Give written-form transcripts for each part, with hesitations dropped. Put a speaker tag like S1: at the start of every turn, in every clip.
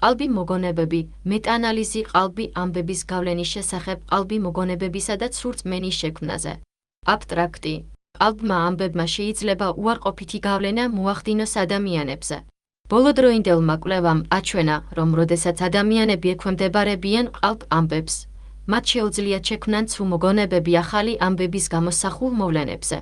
S1: ყალბი მოგონებები, მეტაანალიზი ყალბი ამბების გავლენის შესახებ ყალბი მოგონებებისა და ცურწმენის შექმნაზე. აბსტრაქტი. ყალბმა ამბებმა შეიძლება უარყოფითი გავლენა მოახდინოს ადამიანებზე. ბოლოდროინდელმა კვლევამ აჩვენა, რომ როდესაც ადამიანები ექვემდებარებიან ყალბ ამბებს, მათ შეუძლიათ შექმნან ცრუ მოგონებები ახალი ამბების გამოსახულ მოვლენებზე.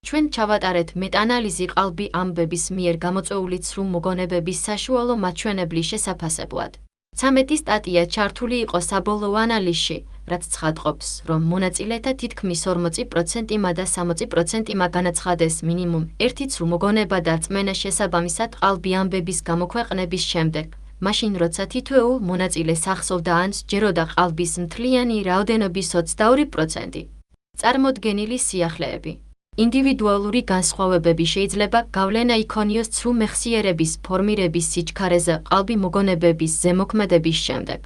S1: ჩვენ ჩავატარეთ მეტაანალიზი ყალბი ამბების მიერ გამოწვეული ცრუ მოგონებების საშუალო მაჩვენებლის შესაფასებლად. 13 სტატია ჩართული იყო საბოლოო ანალიზში, რაც ცხადყოფს, რომ მონაწილეთა თითქმის 40%-მა და 60%-მა განაცხადეს მინიმუმ ერთი ცრუ მოგონება და რწმენა შესაბამისად ყალბი ამბების გამოქვეყნების შემდეგ, მაშინ როცა თითოეულ მონაწილეს ახსოვდა ან სჯეროდა ყალბის მთლიანი რაოდენობის 22%. წარმოდგენილი სიახლეები. ინდივიდუალური განსხვავებები შეიძლება გავლენა იქონიოს ცრუ მეხსიერების ფორმირების სიჩქარეზე ყალბი მოგონებების ზემოქმედების შემდეგ.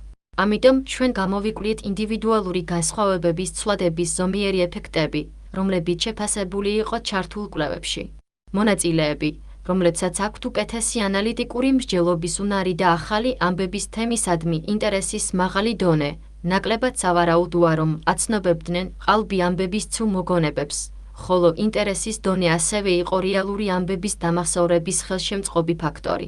S1: ამიტომ ჩვენ გამოვიკვლიეთ ინდივიდუალური განსხვავებების ცვლადების ზომიერი ეფექტები, რომლებიც შეფასებული იყო ჩართულ კვლევებში. მონაწილეები, რომლებსაც აქვთ უკეთესი ანალიტიკური მსჯელობის უნარი და ახალი ამბების თემისადმი ინტერესის მაღალი დონე, ნაკლებად სავარაუდოა, რომ აცნობებდნენ ყალბი ამბების ცრუ მოგონებებს, ხოლო ინტერესის დონე ასევე იყო რეალური ამბების დამახსოვრების ხელშემწყობი ფაქტორი.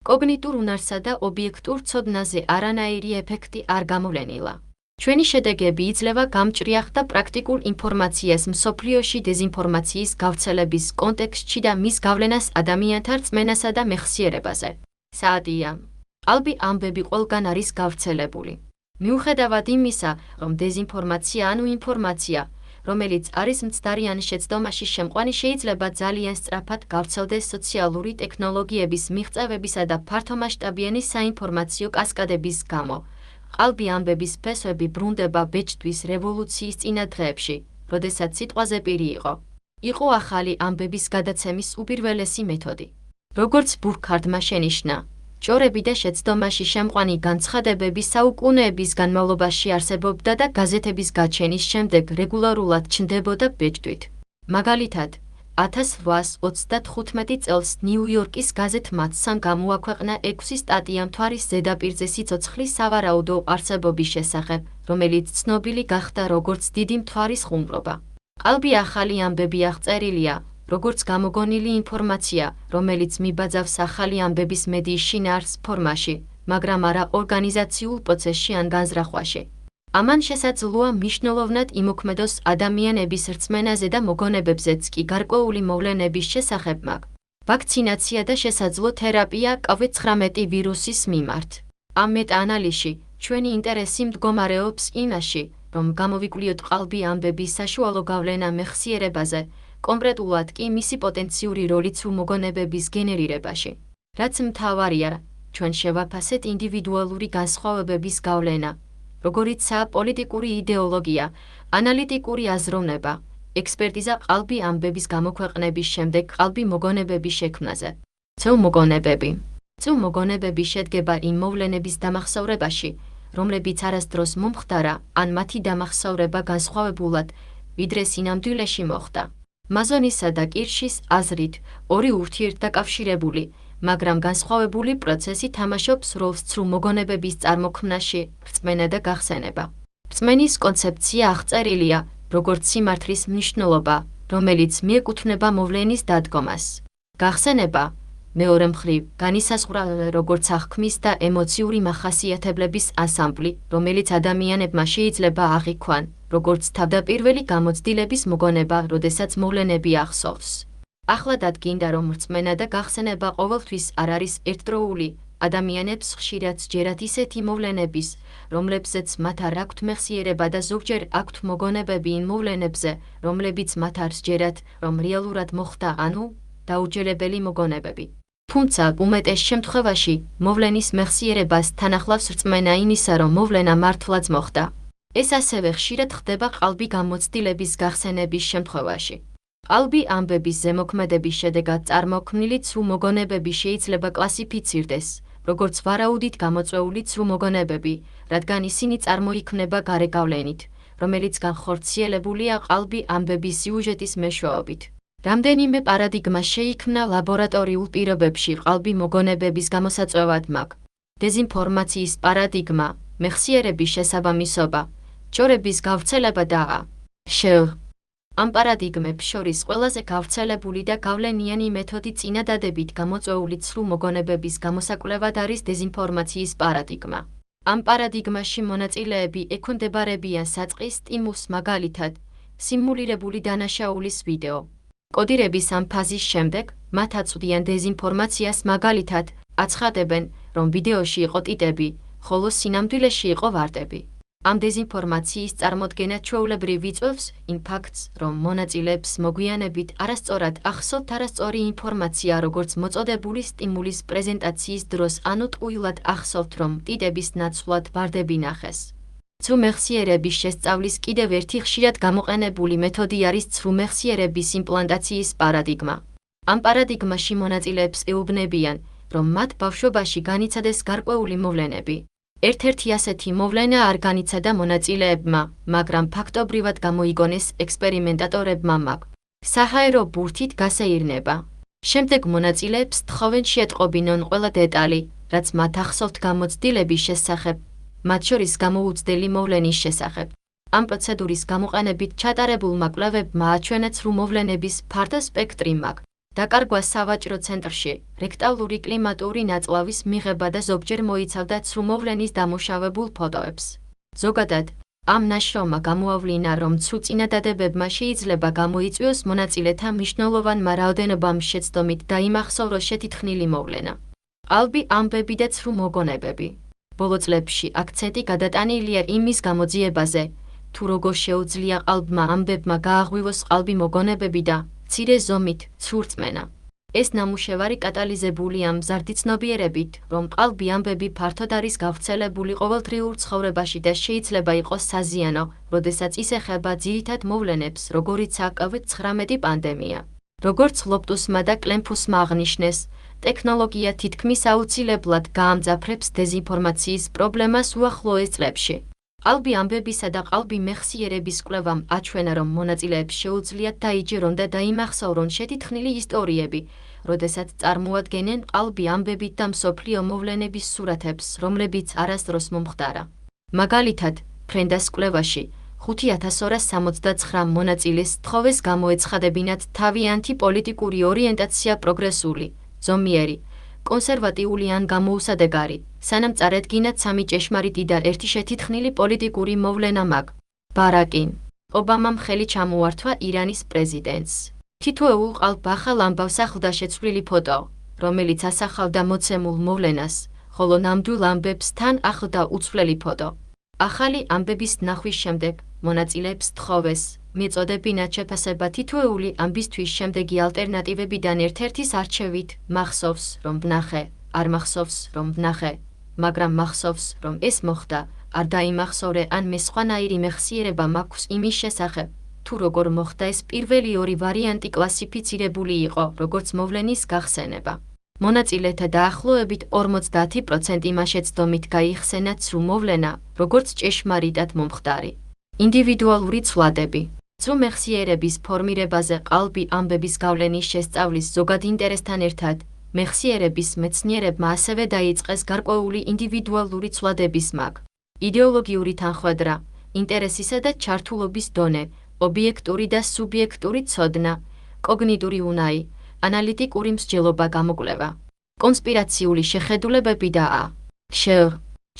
S1: კოგნიტურ უნარსა და ობიექტურ ცოდნაზე არანაირი ეფექტი არ გამოვლენილა. ჩვენი შედეგები იძლევა გამჭრიახ და პრაქტიკულ ინფორმაციას მსოფლიოში დეზინფორმაციის გავრცელების კონტექსტში და მის გავლენას ადამიანთა რწმენასა და მეხსიერებაზე. საადია. ყალბი ამბები ყველგან არის გავრცელებული. მიუხედავად იმისა, რომ დეზინფორმაცია ანუ ინფორმაცია, რომელიც არის მცდარი ან შეცდომაში შემყვანი შეიძლება ძალიან სწრაფად გავრცელდეს სოციალური ტექნოლოგიების მიღწევებისა და ფართომასშტაბიანი საინფორმაციო კასკადების გამო. ყალბი ამბების ფესვები ბრუნდება ბეჭდვის რევოლუციის წინა დღეებში, როდესაც სიტყვაზე პირი იყო. იყო ახალი ამბების გადაცემის უპირველესი მეთოდი. როგორც ბურქჰარდმა შენიშნა, ჭორები და შეცდომაში შემყვანი განცხადებები საუკუნეების განმავლობაში არსებობდა და გაზეთების გაჩენის შემდეგ რეგულარულად ჩნდებოდა ბეჭდვით. მაგალითად, 1835 წელს ნიუ-იორკის გაზეთ მათსამ გამოაქვეყნა 6 სტატია მთვარის ზედაპირზე სიცოცხლის სავარაუდო არსებობის შესახებ, რომელიც ცნობილი გახდა როგორც დიდი მთვარის ხუმრობა. ყალბი ახალი ამბები აღწერილია, როგორც გამოგონილი ინფორმაცია, რომელიც მიბაძავს ახალი ამბების მედიის შინაარს ფორმაში, მაგრამ არა ორგანიზაციულ პროცესში ან განზრახვაში. ამან შესაძლოა მნიშვნელოვნად იმოქმედოს ადამიანების რწმენაზე და მოგონებებზეც კი გარკვეული მოვლენების შესახებ მაგ. ვაქცინაცია და შესაძლო თერაპია COVID-19 ვირუსის მიმართ. ამ მეტაანალიზში ჩვენი ინტერესი მდგომარეობს იმაში, რომ გამოვიკვლიოთ ყალბი ამბების საშუალო გავლენა მეხსიერებაზე, კონკრეტულად კი მისი პოტენციური როლი ცრუ მოგონებების გენერირებაში. რაც მთავარია, ჩვენ შევაფასეთ ინდივიდუალური განსხვავებების გავლენა, როგორიცაა პოლიტიკური იდეოლოგია, ანალიტიკური აზროვნება, ექსპერტიზა ყალბი ამბების გამოქვეყნების შემდეგ ყალბი მოგონებების შექმნაზე. ცრუ მოგონებები. ცრუ მოგონებები შედგება იმ მოვლენების დამახსოვრებაში, რომლებიც არასდროს მომხდარა ან მათი დამახსოვრება განსხვავებულად, ვიდრე სინამდვილეში მოხდა. მაზონისა და კირშის აზრით, ორი ურთიერთდაკავშირებული, მაგრამ განსხვავებული პროცესი თამაშობს როლს ცრუ მოგონებების წარმოქმნაში, რწმენა და გახსენება. რწმენის კონცეფცია აღწერილია, როგორც სიმართლის მნიშვნელობა, რომელიც მიეკუთვნება მოვლენის დადგომას. გახსენება, მეორე მხრივ, განისაზღვრა როგორც აღქმის და ემოციური მახასიათებლების ანსამბლი, რომელიც ადამიანებმა შეიძლება აღიქვან, როგორც თავდაპირველი გამოცდილების მოგონება, როდესაც მოვლენები ახსოვს. ახლა დადგინდა, რომ რწმენა და გახსენება ყოველთვის არ არის ერთდროული, ადამიანებს ხშირად სჯერათ ისეთი მოვლენების, რომლებზეც მათ არ აქვთ მეხსიერება და ზოგჯერ აქვთ მოგონებები იმ მოვლენებზე, რომლებიც მათ არ სჯერათ, რომ რეალურად მოხდა ანუ დაუჯერებელი მოგონებები. თუმცა, უმეტეს შემთხვევაში, მოვლენის მეხსიერებას თან ახლავს რწმენა იმისა, რომ მოვლენა მართლაც მოხდა. ეს ასევე ხშირად ხდება ყალბი გამოცდილების გახსენების შემთხვევაში. ყალბი ამბების ზემოქმედების შედეგად წარმოქმნილი ცრუ მოგონებები შეიძლება კლასიფიცირდეს, როგორც ვარაუდით გამოწვეული ცრუ მოგონებები, რადგან ისინი წარმოიქმნება გარეგავლენით, რომელიც განხორციელებულია ყალბი ამბების სიუჟეტის მეშვეობით. რამდენიმე პარადიგმა შეიქმნა ლაბორატორიულ პირობებში ყალბი მოგონებების გამოსაწვევად მაგ. დეზინფორმაციის პარადიგმა, მეხსიერების შესაბამისობა, ჯორების გავრცელება და შ. ამ პარადიგმებს შორის ყველაზე გავრცელებული და გავლენიანი მეთოდი წინადადებით გამოწვეული ცრუ მოგონებების გამოსაკვლევად არის დეზინფორმაციის პარადიგმა. ამ პარადიგმაში მონაწილეები ექვემდებარებიან საწყის სტიმულს, მაგალითად, სიმულირებული დანაშაულის ვიდეო. კოდირების ამ ფაზის შემდეგ მათ აწვდიან დეზინფორმაციას, მაგალითად, აცხადებენ, რომ ვიდეოში იყო ტიტები, ხოლო სინამდვილეში იყო ვარდები. ამ დეზინფორმაციის წარმოდგენა ჩვეულებრივ იწვევს იმ ფაქტს, რომ მონაწილეებს მოგვიანებით არასწორად ახსოვთ არასწორი ინფორმაცია, როგორც მოწოდებული სტიმულის პრეზენტაციის დროს, ანუ ტყუილად ახსოვთ, რომ ტიტების ნაცვლად ვარდები ნახეს. ცრუ მეხსიერების შესწავლის კიდევ ერთი ხშირად გამოყენებული მეთოდი არის ცრუ მეხსიერების იმპლანტაციის პარადიგმა. ამ პარადიგმაში მონაწილეებს ეუბნებიან, რომ მათ ბავშვობაში განიცადეს გარკვეული მოვლენები. ერთ-ერთი ასეთი მოვლენა არ განიცადა მონაწილეებმა, მაგრამ ფაქტობრივად გამოიგონეს ექსპერიმენტატორებმა მაგ საჰაერო ბურთით გასეირნება. შემდეგ მონაწილეებს თხოვენ შეეტყობინონ ყველა დეტალი, რაც მათ ახსოვთ გამოცდილების შესახებ, მათ შორის გამოუცდელი მოვლენის შესახებ. ამ პროცედურის გამოყენებით ჩატარებულმა კვლევებმა აჩვენა ცრუ მოვლენების ფართო სპექტრი მაგ დაკარგვა სავაჭრო ცენტრში, რექტალური კლიმატური ნაწლავის მიღება და ზოგჯერ მოიცავდა ცრუ მოვლენის დამუშავებულ ფოტოებს. ზოგადად, ამ ნაშრომმა გამოავლინა, რომ ცრუ წინადადებებმა შეიძლება გამოიწვიოს მონაწილეთა მნიშვნელოვანმა რაოდენობამ შეცდომით დაიმახსოვროს შეთითქმული მოვლენა. ყალბი, ამბები და ცრუ მოგონებები. ბოლო წლებში აქცენტი გადატანილია იმის გამოძიებაზე, თუ როგორ შეუძლია ყალბმა ამბებმა გააღვივოს ყალბი მოგონებები და მცირე ზომით ცრუ რწმენა. ეს ნამუშევარი კატალიზებულია მზარდი ცნობიერებით, რომ ყალბი ამბები ფართოდ არის გავრცელებული ყოველდღიურ ცხოვრებაში და შეიძლება იყოს საზიანო, როდესაც ის ეხება ძირითად მოვლენებს, როგორიცაა COVID-19 პანდემია. როგორც ლოპტუსმა და კლემფუსმა აღნიშნეს, ტექნოლოგია თითქმის აუცილებლად გაამძაფრებს დეზინფორმაციის პრობლემას უახლოეს წლებში. ყალბი ამბებისა და ყალბი მეხსიერების კვლევამ აჩვენა, რომ მონაწილეებს შეუძლიათ დაიჯერონ და დაიმახსოვრონ შეთითქმული ისტორიები, როდესაც წარმოადგენენ ყალბი ამბებით და მსოფლიო მოვლენების სურათებს, რომლებიც არასდროს მომხდარა. მაგალითად, ფრენდას კვლევაში 5269 მონაწილეს თხოვეს გამოეცხადებინათ თავიანთი პოლიტიკური ორიენტაცია პროგრესული, ზომიერი, კონსერვატიული ან გამოუსადეგარი, სანამ წარედგინათ სამი ჭეშმარიტი და ერთი შეთითქმული პოლიტიკური მოვლენა მაგ ბარაკინ ობამამ ხელი ჩამოართვა ირანის პრეზიდენტს. თითოეულ ყალბ ახალ ამბავს ახლდა შეცვლილი ფოტო, რომელიც ასახავდა მოცემულ მოვლენას, ხოლო ნამდვილ ამბებს თან ახლდა უცვლელი ფოტო. ახალი ამბების ნახვის შემდეგ მონაწილეებს თხოვეს მიწოდებინათ შეფასება თითოეული ამბისთვის შემდეგი ალტერნატივებიდან ერთ-ერთის არჩევით, მახსოვს, რომ ვნახე, არ მახსოვს, რომ ვნახე, მაგრამ მახსოვს, რომ ეს მოხდა, არ დაიმახსოვრე ან მე სხვანაირი მეხსიერება მაქვს იმის შესახებ, თუ როგორ მოხდა ეს პირველი ორი ვარიანტი კლასიფიცირებული იყო, როგორც მოვლენის გახსენება. მონაწილეთა დაახლოებით 50% მასშეცდომით გაიხსენა ცრუ მოვლენა, როგორც ჭეშმარიტად მომხდარი. ინდივიდუალური ცვლადები. ცრუ მეხსიერების ფორმირებაზე ყალბი ამბების გავლენის შესწავლის ზოგად ინტერესთან ერთად, მეხსიერების მეცნიერებმა ასევე დაიწყეს გარკვეული ინდივიდუალური ცვლადების მაგ იდეოლოგიური თანხმედრა, ინტერესისა და ჩართულობის დონე, ობიექტური და სუბიექტური ცოდნა, კოგნიტური უნაი, ანალიტიკური მსჯელობა გამოკვლევა, კონსპირაციული შეხედულებები და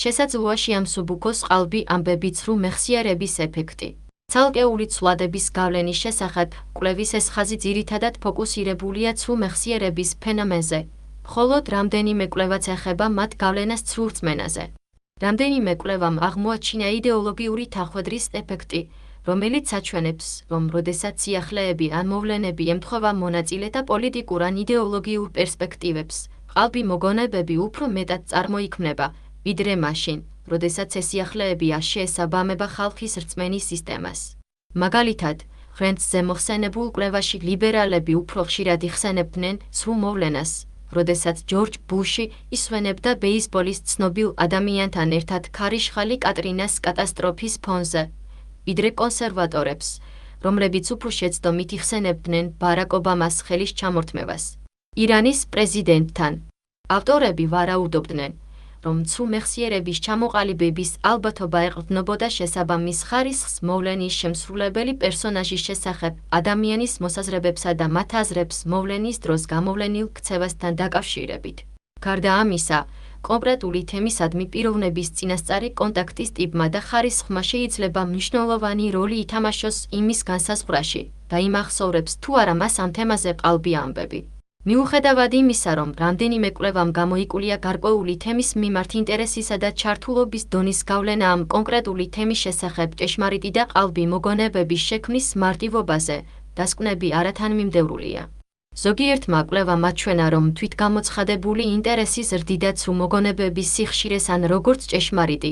S1: შესაძლოა შეამსუბუქოს ყალბი ამბები ცრუ მეხსიერების ეფექტი. ცალკეული ცვლადების გავლენის შესახებ კვლევის ეს ხაზი ძირითადად ფოკუსირებულია ცრუ მეხსიერების ფენომენზე, მხოლოდ რამდენიმე კვლევაც ეხება მათ გავლენას ცრუ რწმენაზე. რამდენიმე კვლევამ აღმოაჩინა იდეოლოგიური თანხმედრის ეფექტი, რომელიც აჩვენებს, რომ როდესაც სიახლეები ან მოვლენები ემთხვევა მონაწილეთა პოლიტიკურ ან იდეოლოგიურ პერსპექტივებს, ყალბი მოგონებები უფრო მეტად წარმოიქმნება, ვიდრე მაშინ, როდესაც ეს სიახლეები არ შეესაბამება ხალხის რწმენის სისტემას. მაგალითად, ხრენდსზე მოხსენებულ კვლევაში ლიბერალები უფრო ხშირად იხსენებდნენ ცრუ მოვლენას, როდესაც ჯორჯ ბუში ისვენებდა ბეისბოლის ცნობილ ადამიანთან ერთად ქარიშხალი კატრინას კატასტროფის ფონზე, ვიდრე კონსერვატორებს, რომლებიც უფრო შეცდომით იხსენებდნენ ბარაკ ობამას ხელის ჩამორთმევას ირანის პრეზიდენტთან. ავტორები ვარაუდობდნენ, რომ ცრუ მეხსიერების ჩამოყალიბების ალბათობა ეყრდნობოდა შესაბამის ხარისხს მოვლენის შემსრულებელი პერსონაჟის შესახებ ადამიანის მოსაზრებებსა და მათ აზრებს მოვლენის დროს გამოვლენილ ქცევასთან დაკავშირებით. გარდა ამისა, კონკრეტული თემისადმი პიროვნების წინასწარი კონტაქტის ტიპმა და ხარისხმა შეიძლება მნიშვნელოვანი როლი ითამაშოს იმის განსაზღვრაში და იმახსოვრებს თუ არა მას ამ თემაზე ყალბი ამბები. მიუხედავად იმისა, რომ რამდენიმე კვლევამ გამოიკვლია გარკვეული თემის მიმართ ინტერესისა და ჩართულობის დონის გავლენა ამ კონკრეტული თემის შესახებ ჭეშმარიტი და ყალბი მოგონებების შექმნის მარტივობაზე, დასკვნები არათანმიმდევრულია. ზოგიერთმა კვლევამ აჩვენა, რომ თვითგამოცხადებული ინტერესი ზრდიდა ცრუ მოგონებების სიხშირეს ან როგორც ჭეშმარიტი,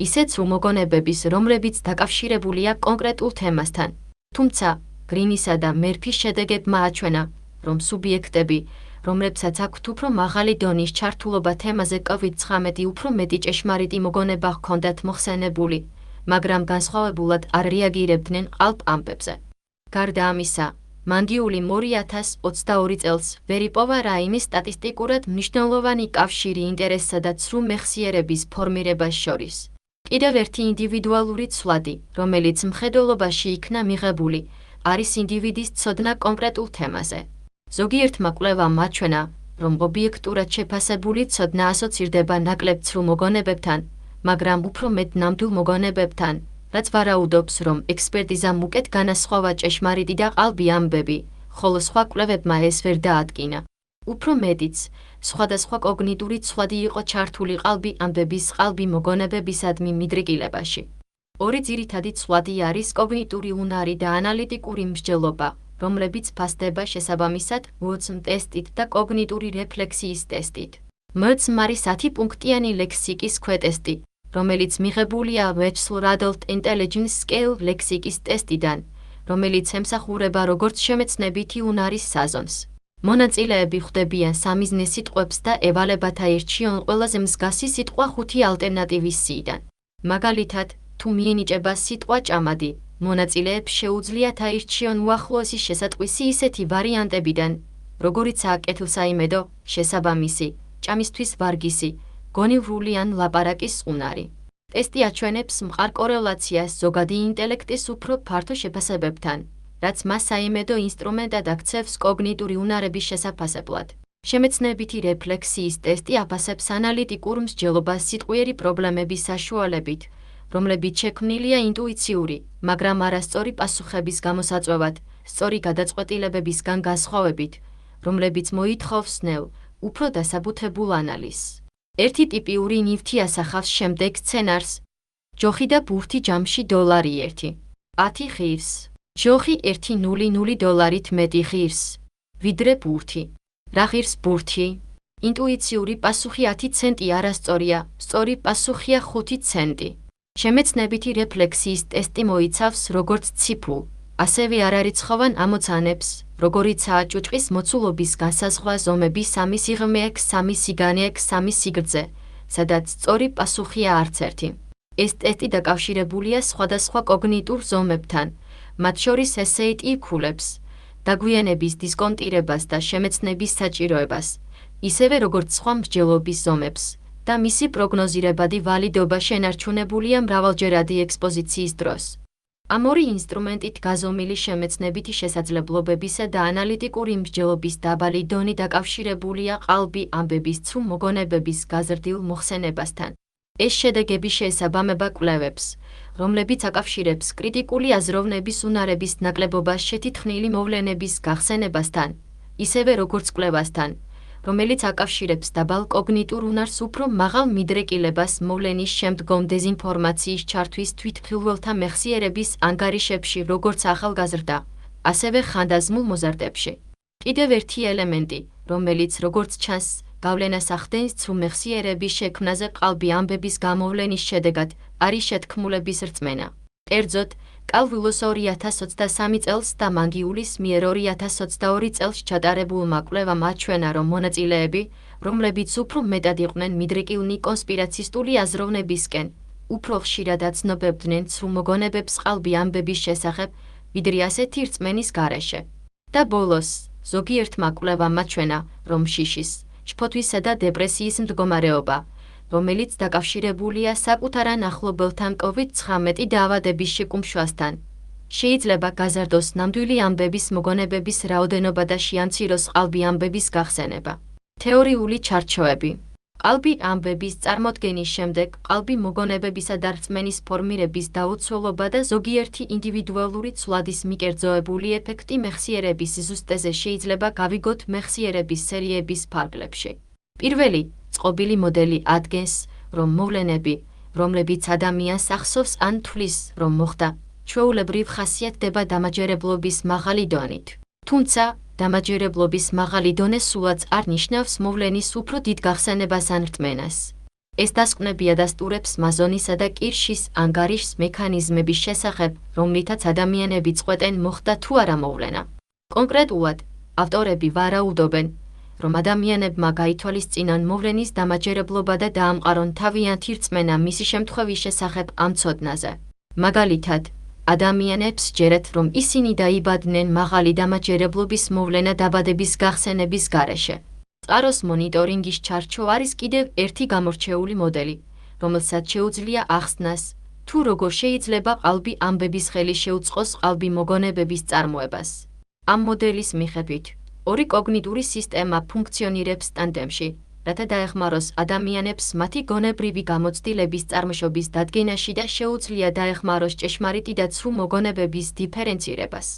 S1: ისე ცრუ მოგონებების, რომლებიც დაკავშირებულია კონკრეტულ თემასთან. თუმცა, გრინისა და მერფის შედეგებმა აჩვენა, რომ სუბიექტები, რომლებსაც აქვთ უფრო მაღალი დონის ჩართულობა თემაზე COVID-19 უფრო მეტი ჭეშმარიტი მოგონება ჰქონდათ მოხსენებული, მაგრამ განსხვავებულად არ რეაგირებდნენ ყალბ ამბებზე. გარდა ამისა, მანდიული 2022 წელს ვერ იპოვა რაიმე სტატისტიკურად მნიშვნელოვანი კავშირი ინტერესსა და ცრუ მეხსიერების ფორმირებას შორის. კიდევ ერთი ინდივიდუალური ცვლადი, რომელიც მხედველობაში იქნა მიღებული, არის ინდივიდის ცოდნა კონკრეტულ თემაზე. ზოგიერთმა კვლევამ აჩვენა, რომ ობიექტურად შეფასებული ცოდნა ასოცირდება ნაკლებ ცრუ მოგონებებთან, მაგრამ უფრო მეტ ნამდვილ მოგონებებთან, რაც ვარაუდობს, რომ ექსპერტიზამ უკეთ განასხვავა ჭეშმარიტი და ყალბი ამბები, ხოლო სხვა კვლევებმა ეს ვერ დაადგინა. უფრო მეტიც, სხვადასხვა კოგნიტური ცვლადი იყო ჩართული ყალბი ამბების ყალბი მოგონებებისადმი მიდრეკილებაში. ორი ძირითადი ცვლადი არის კოგნიტური უნარი და ანალიტიკური მსჯელობა, რომლებიც ფასდება შესაბამისად WOTM ტესტით და კოგნიტური რეფლექსიის ტესტით. WOTM არის 10 პუნქტიანი ლექსიკის ქვეტესტი, რომელიც მიღებულია Wechsler Adult Intelligence Scale ლექსიკის ტესტიდან, რომელიც ემსახურება როგორც შემეცნებითი უნარის საზონს. მონაწილეები ხვდებიან სამიზნე სიტყვებს და ევალებათ აირჩიონ ყველაზე მსგავსი სიტყვა 5 ალტერნატივის სიიდან. მაგალითად, თუ მიენიჭება სიტყვა ჭამადი, მონაწილეებს შეუძლიათ აირჩიონ უახლოესი შესატყვისი ისეთი ვარიანტებიდან, როგორიცაა კეთილსაიმედო, შესაბამისი, ჭამისთვის ვარგისი, გონივრული ან ლაპარაკის უნარი. ტესტი აჩვენებს მყარ კორელაციას ზოგადი ინტელექტის უფრო ფართო შეფასებებთან, რაც მას საიმედო ინსტრუმენტად აქცევს კოგნიტური უნარების შესაფასებლად. შემეცნებითი რეფლექსიის ტესტი აფასებს ანალიტიკურ მსჯელობას სიტყვიერი პრობლემების საშუალებით, რომლებიც შექმნილია ინტუიციური, მაგრამ არასწორი პასუხების გამოსაწვევად, სწორი გადაწყვეტილებებისგან განსხვავებით, რომლებიც მოითხოვს ნელ, უფრო დასაბუთებულ ანალიზს. ერთი ტიპიური ნივთი ასახავს შემდეგ სცენარს: ჯოხი და ბურთი ჯამში $1. 10 ღირს. ჯოხი $1.00 მეტი ღირს, ვიდრე ბურთი. რა ღირს ბურთი? ინტუიციური პასუხი 10 ცენტი არასწორია, სწორი პასუხია 5 ცენტი. შემეცნებითი რეფლექსიის ტესტი მოიცავს როგორც ციფრულ, ასევე არარიცხოვან ამოცანებს, როგორიცაა ჭუჭყის მოცულობის განსაზღვრა ზომები 3 სიღრმე x 3 სიგანე x 3 სიგრძე, სადაც სწორი პასუხია არც ერთი. ეს ტესტი დაკავშირებულია სხვადასხვა კოგნიტურ ზომებთან, მათ შორის SAT ქულებს, დაგვიანების დისკონტირებას და შემეცნების საჭიროებას, ისევე როგორც სხვა მსჯელობის ზომებს და მისი პროგნოზირებადი ვალიდობა შენარჩუნებულია მრავალჯერადი ექსპოზიციის დროს. ამ ორი ინსტრუმენტით გაზომილი შემეცნებითი შესაძლებლობებისა და ანალიტიკური მსჯელობის დაბალი დონი დაკავშირებულია ყალბი ამბების ცრუ მოგონებების გაზრდილ მოხსენებასთან. ეს შედეგები შეესაბამება კვლევებს, რომლებიც აკავშირებს კრიტიკული აზროვნების უნარების ნაკლებობას შეთითქმული მოვლენების გახსენებასთან, ისევე როგორც კვლევასთან, რომელიც აკავშირებს დაბალ კოგნიტურ უნარს უფრო მაღალ მიდრეკილებას მოვლენის შემდგომ დეზინფორმაციის ჩართვის თვითმხილველთა მეხსიერების ანგარიშებში როგორც ახალგაზრდა, ასევე ხანდაზმულ მოზარდებში. კიდევ ერთი ელემენტი, რომელიც როგორც ჩანს, გავლენას ახდენს ცრუ მეხსიერების შექმნაზე ყალბი ამბების გამოვლენის შედეგად, არის შეთქმულების რწმენა. კერძოდ, კალ ვილოს 2023 წელს და მანგიულის მიერ 2022 წელს ჩატარებულმა კვლევამ აჩვენა, რომ მონაწილეები, რომლებიც უფრო მეტად იყვნენ მიდრეკილნი კონსპირაცისტული აზროვნებისკენ, უფრო ხშირად აცნობებდნენ ცრუ მოგონებებს ყალბი ამბების შესახებ, ვიდრე ასეთი რწმენის გარეშე. და ბოლოს, ზოგიერთმა კვლევამ აჩვენა, რომ შიშის, შფოთვისა და დეპრესიის მდგომარეობა, რომელიც დაკავშირებულია საკუთარ ან ახლობელთან COVID-19 დაავადების შეკუმშვასთან. შეიძლება გაზარდოს ნამდვილი ამბების მოგონებების რაოდენობა და შეამციროს ყალბი ამბების გახსენება. თეორიული ჩარჩოები. ყალბი ამბების წარმოდგენის შემდეგ ყალბი მოგონებებისა და რწმენის ფორმირების დაუცველობა და ზოგიერთი ინდივიდუალური ცვლადის მიკერძოებული ეფექტი მეხსიერების ზუსტეზე შეიძლება გავიგოთ მეხსიერების სერიების ფარგლებში. პირველი, წყობილი მოდელი ადგენს, რომ მოვლენები, რომლებიც ადამიანს ახსოვს ან თვლის, რომ მოხდა, ჩვეულებრივ ხასიათდება დამაჯერებლობის მაღალი დონით. თუმცა, დამაჯერებლობის მაღალი დონე სულაც არ ნიშნავს მოვლენის უფრო დიდ გახსენებას ან რწმენას. ეს დასკვნები ადასტურებს მაზონისა და კირშის ანგარიშს მექანიზმების შესახებ, რომლითაც ადამიანები წყვეტენ მოხდა თუ არა მოვლენა. კონკრეტულად, ავტორები ვარაუდობენ, რომ ადამიანებმა გაითვალისწინონ მოვლენის დამაჯერებლობა და დაამყარონ თავიანთი რწმენა მისი შემთხვევის შესახებ ამ ცოდნაზე. მაგალითად, ადამიანებს ჯერათ, რომ ისინი დაიბადნენ მაღალი დამაჯერებლობის მოვლენა დაბადების გახსენების გარეშე. წყაროს მონიტორინგის ჩარჩო არის კიდევ ერთი გამორჩეული მოდელი, რომელსაც შეუძლია ახსნას, თუ როგორ შეიძლება ყალბი ამბების ხელი შეუწყოს ყალბი მოგონებების წარმოებას. ამ მოდელის მიხედვით, ორი კოგნიტური სისტემა ფუნქციონირებს ტანდემში, რათა დაეხმაროს ადამიანებს მათი გონებრივი გამოცდილების წარმოშობის დადგენაში და შეუძლია დაეხმაროს ჭეშმარიტი და ცრუ მოგონებების დიფერენცირებას.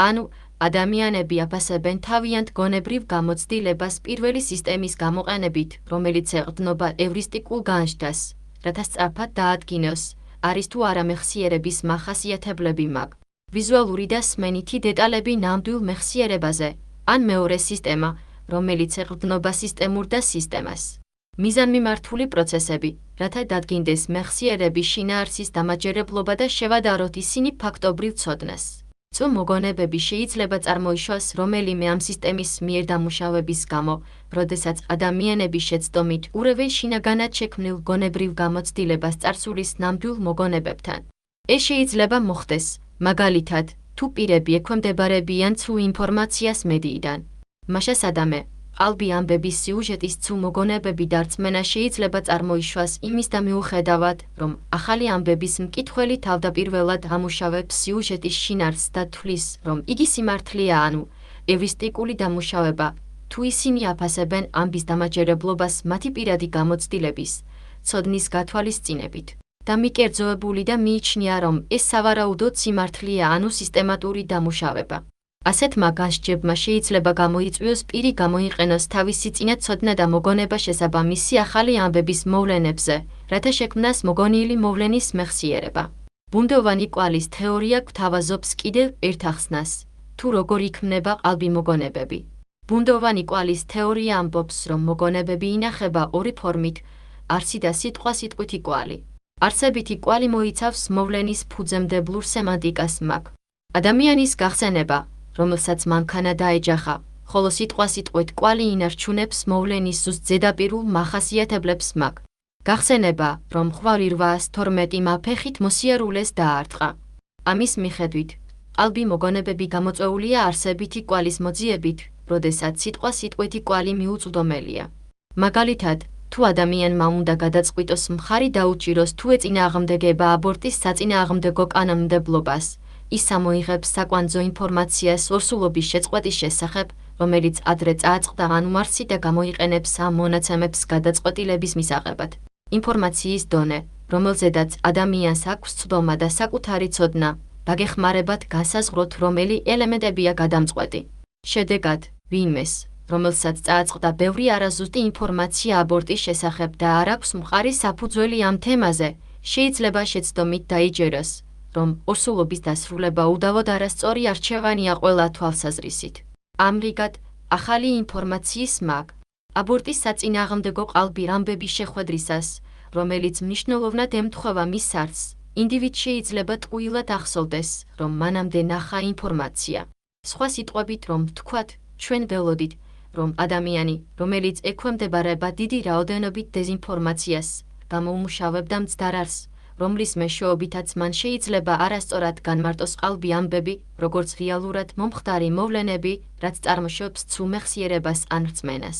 S1: ანუ, ადამიანები აფასებენ თავიანთ გონებრივ გამოცდილებას პირველი სისტემის გამოყენებით, რომელიც ეყრდნობა ევრისტიკულ განშტას, რათა სწრაფად დაადგინოს, არის თუ არა მეხსიერების მახასიათებლები მაგ. ვიზუალური და სმენითი დეტალები ნამდვილ მეხსიერებაზე, ან მეორე სისტემა, რომელიც ეყრდნობა სისტემურ და სისტემას. მიზანმიმართული პროცესები, რათა დადგინდეს მეხსიერების შინაარსის დამაჯერებლობა და შევადაროთ ისინი ფაქტობრივ ცოდნას. წუ მოგონებები შეიძლება წარმოიშვას რომელიმე ამ სისტემის მიერ დამუშავების გამო, როდესაც ადამიანები შეცდომით ურევენ შინაგანად შექმნილ გონებრივ გამოცდილებას წარსულის ნამდვილ მოგონებებთან. ეს შეიძლება მოხდეს, მაგალითად, თუ პირები ექვემდებარებიან ცრუ ინფორმაციას მედიიდან. მაშასადამე, ყალბი ამბების სიუჟეტის ცრუ მოგონებები და რწმენა შეიძლება წარმოიშვას იმის და მიუხედავად, რომ ახალი ამბების მკითხველი თავდაპირველად ამუშავებს სიუჟეტის შინაარსს და თვლის, რომ იგი სიმართლეა ანუ ევრისტიკული დამუშავება, თუ ისინი აფასებენ ამბის დამაჯერებლობას მათი პირადი გამოცდილების, ცოდნის გათვალისწინებით. და მიკერძოებული და მიიჩნია, რომ ეს სავარაუდოდ სიმართლეა ანუ სისტემატური დამუშავება. ასეთმა განსჯებმა შეიძლება გამოიწვიოს პირი გამოიყენოს თავისი წინაცოდნა და მოგონება შესაბამისი ახალი ამბების მოვლენებზე, რათა შექმნას მოგონილი მოვლენის მეხსიერება. ბუნდოვანი კვალის თეორია გვთავაზობს კიდევ ერთ ახსნას, თუ როგორ იქმნება ყალბი მოგონებები. ბუნდოვანი კვალის თეორია ამბობს, რომ მოგონებები ინახება ორი ფორმით, არსი და სიტყვასიტყვითი კვალი. არსებითი კვალი მოიცავს მოვლენის ფუძემდებლურ სემანტიკას მაგ. ადამიანის გახსენება, რომელსაც მანქანა დაეჯახა, ხოლო სიტყვასიტყვით კვალი ინარჩუნებს მოვლენის ზუსტ ზედაპირულ მახასიათებლებს მაგ. გახსენება, რომ ხვარი 812 ფეხით მოსიარულეს დაარტყა. ამის მიხედვით, ყალბი მოგონებები გამოწვეულია არსებითი კვალის მოძიებით, როდესაც სიტყვასიტყვითი კვალი მიუწვდომელია. მაგალითად, თუ ადამიანმა უნდა გადაწყვიტოს მხარი დაუჭიროს თუ ეწინააღმდეგება აბორტის საწინააღმდეგო კანონმდებლობას, ის ამოიღებს საკვანძო ინფორმაციას ორსულობის შეწყვეტის შესახებ, რომელიც ადრე წააწყდა ან უმარსი და გამოიყენებს ამ მონაცემებს გადაწყვეტილების მისაღებად. ინფორმაციის დონე, რომელზედაც ადამიანს აქვს ცდომა და საკუთარი ცოდნა, დაგეხმარებათ განსაზღვროთ რომელი ელემენტებია გადამწყვეტი. შედეგად, ვინმეს, რომელსაც წააწყდა ბევრი არაზუსტი ინფორმაცია აბორტის შესახებ და არ აქვს მხარი საფუძველი ამ თემაზე, შეიძლება შეცდომით დაიჯეროს, რომ ორსულობის დასრულება უდავოდ არასწორი არჩევანია ყველა თვალსაზრისით. ამრიგად, ახალი ინფორმაციის მაგ, აბორტის საწინააღმდეგო ყალბი ამბების შეხვედრისას, რომელიც მნიშვნელოვნად ემთხვევა მის სარცს, ინდივიდს შეიძლება ტყუილად ახსოვდეს, რომ მანამდე ნახა ინფორმაცია. სხვა სიტყვებით რომ ვთქვათ, ჩვენ ველოდით, რომ ადამიანი, რომელიც ექვემდებარება დიდი რაოდენობით დეზინფორმაციას, გამოუმუშავებდა მცდარ არსს, რომლის მეშვეობითაც მან შეიძლება არასწორად განმარტოს ყალბი ამბები, როგორც რეალურად მომხდარი მოვლენები, რაც წარმოშობს ცრუ მეხსიერებას ან რწმენას.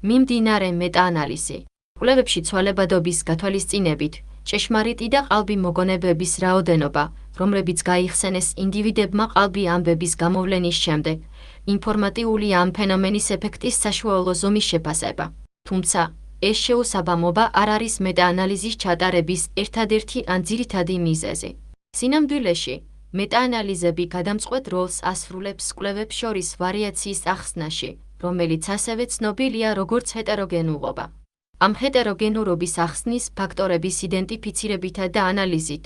S1: მიმდინარე მეტაანალიზი. კვლევებში ცვალებადობის გათვალისწინებით, ჭეშმარიტი და ყალბი მოგონებების რაოდენობა, რომლებიც გაიხსენეს ინდივიდებმა ყალბი ამბების გამოვლენის შემდეგ, ინფორმატიული ამ ფენომენის ეფექტის საშუალო ზომის შეფასება. თუმცა, ეს შეუსაბამობა არ არის მეტაანალიზის ჩატარების ერთადერთი ან ძირითადი მიზეზი. სინამდვილეში, მეტაანალიზები გადამწყვეტ როლს ასრულებს კვლევებს შორის ვარიაციის ახსნაში, რომელიც ასევე ცნობილია როგორც ჰეტეროგენულობა. ამ ჰეტეროგენურობის ახსნის ფაქტორების იდენტიფიცირებითა და ანალიზით,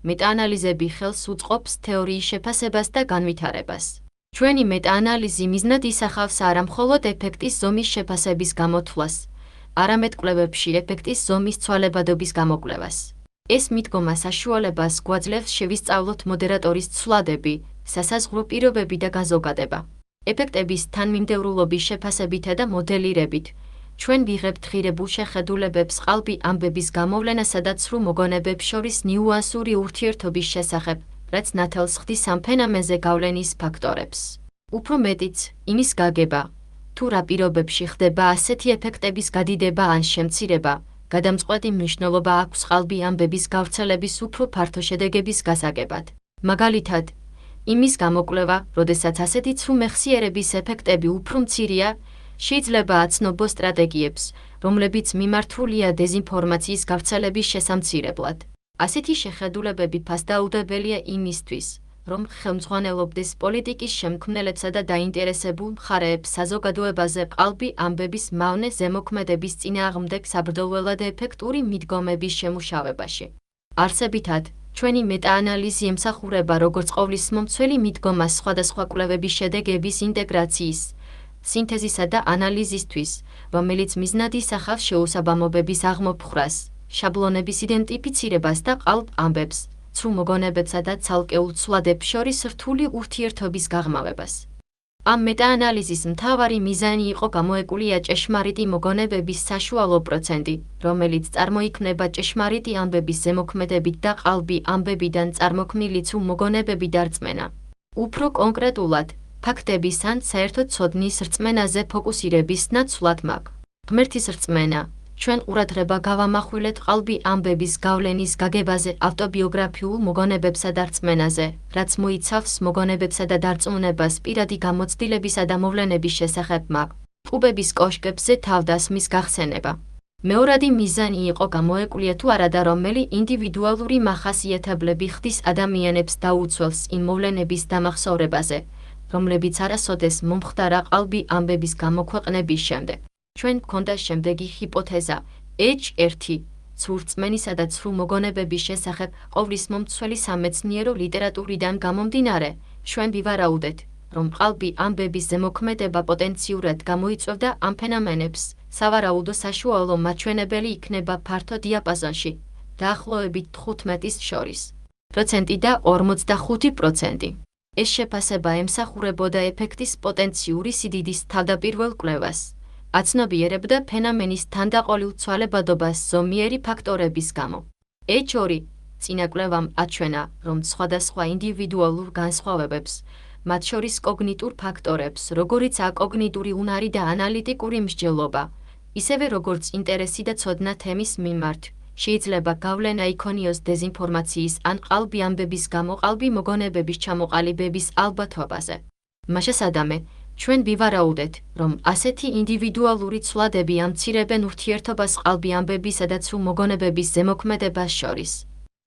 S1: მეტაანალიზები ხელს უწყობს თეორიის შეფასებას და განვითარებას. ჩვენი მეტაანალიზი მიზნად ისახავს არა მხოლოდ ეფექტის ზომის შეფასების გამოთვლას, არამედ კვლევებში ეფექტის ზომის ცვალებადობის გამოკვლევას. ეს მიდგომა საშუალებას გვაძლევს შევისწავლოთ მოდერატორის ცვლადები, სასაზღვრო პირობები და განზოგადება. ეფექტების თანმიმდევრულობის შეფასებითა და მოდელირებით, ჩვენ ვიღებთ ღირებულ შეხედულებებს ყალბი ამბების გამოვლენასა და ცრუ მოგონებებს შორის ნიუანსური ურთიერთობის შესახებ, რაც ნათელს ხდის ამ ფენომენზე გავლენის ფაქტორებს. უფრო მეტიც, იმის გაგება, თუ რა პირობებში ხდება ასეთი ეფექტების გადიდება ან შემცირება, გადამწყვეტი მნიშვნელობა აქვს ყალბი ამბების გავრცელების უფრო ფართო შედეგების გასაგებად. მაგალითად, იმის გამოკვლევა, როდესაც ასეთი ცრუ მეხსიერების ეფექტები უფრო მცირეა, შეიძლება აცნობო სტრატეგიებს, რომლებიც მიმართულია დეზინფორმაციის გავრცელების შესამცირებლად. ასეთი შეხედულებები ფასდაუდებელია იმისთვის, რომ ხელმძღვანელობდეს პოლიტიკის შემქმნელებსა და დაინტერესებულ მხარეებს საზოგადოებაზე ყალბი ამბების მავნე ზემოქმედების წინააღმდეგ საბრძოლველად ეფექტური მიდგომების შემუშავებაში. არსებითად, ჩვენი მეტაანალიზი ემსახურება როგორც ყოვლისმომცველი მიდგომას სხვადასხვა კვლევების შედეგების ინტეგრაციის, სინთეზისა და ანალიზისთვის, რომელიც მიზნად ისახავს შეუსაბამობების აღმოფხვრას, შაბლონების იდენტიფიცირებას და ყალბ ამბებს, ცრუ მოგონებებსა და ცალკეულ ცვლადებს შორის რთული ურთიერთობის გაღრმავებას. ამ მეტაანალიზის მთავარი მიზანი იყო გამოეკვლია ჭეშმარიტი მოგონებების საშუალო პროცენტი, რომელიც წარმოიქმნება ჭეშმარიტი ამბების ზემოქმედებით და ყალბი ამბებიდან წარმოქმნილი ცრუ მოგონებები დარწმენა. უფრო კონკრეტულად, ფაქტების ან საერთოდ ცოდნის რწმენაზე ფოკუსირების ნაცვლად მაგ. ღმერთის რწმენა, ჩვენ ყურადღება გავამახვილეთ ყალბი ამბების გავლენის გაგებაზე ავტობიოგრაფიულ მოგონებებსა და რწმენაზე, რაც მოიცავს მოგონებებსა და დარწმუნებას პირადი გამოცდილებისა და მოვლენების შესახებ მაგ. კლუბების კოშკებზე თავდასხმის გახსენება. მეორადი მიზანი იყო გამოეკვლიათ თუ არა და რომელი ინდივიდუალური მახასიათებლები ხდის ადამიანებს დაუცველს იმ მოვლენების დამახსოვრებაზე, რომლებიც არასოდეს მომხდარა ყალბი ამბების გამოქვეყნების შემდეგ. ჩვენ გვქონდა შემდეგი ჰიპოთეზა, H1, ცრუ რწმენისა და ცრუ მოგონებების შესახებ ყოვლისმომცველი სამეცნიერო ლიტერატურიდან გამომდინარე, ჩვენ ვივარაუდეთ, რომ ყალბი ამბების ზემოქმედება პოტენციურად გამოიწვევდა ამ ფენომენებს, სავარაუდო საშუალო მაჩვენებელი იქნება ფართო დიაპაზონში, დაახლოებით 15-ის შორის. პროცენტი და 45%. ეს შეფასება ემსახურებოდა ეფექტის პოტენციური სიდიდის თავდაპირველ კვლევას. აცნობიერებდა ფენომენის თანდაყოლილ ცვალებადობას ზომიერი ფაქტორების გამო. H2 წინა კვლევამ აჩვენა, რომ სხვადასხვა ინდივიდუალურ განსხვავებებს, მათ შორის კოგნიტურ ფაქტორებს, როგორიცაა კოგნიტური უნარი და ანალიტიკური მსჯელობა, ისევე როგორც ინტერესი და ცოდნა თემის მიმართ, შეიძლება გავლენა იქონიოს დეზინფორმაციის ან ყალბი ამბების გამო ყალბი მოგონებების ჩამოყალიბების ალბათობაზე. მაშასადამე, ჩვენ ვივარაუდეთ, რომ ასეთი ინდივიდუალური ცვლადები ამცირებენ ურთიერთობას ყალბი ამბებისა და ცრუ მოგონებების ზემოქმედებას შორის.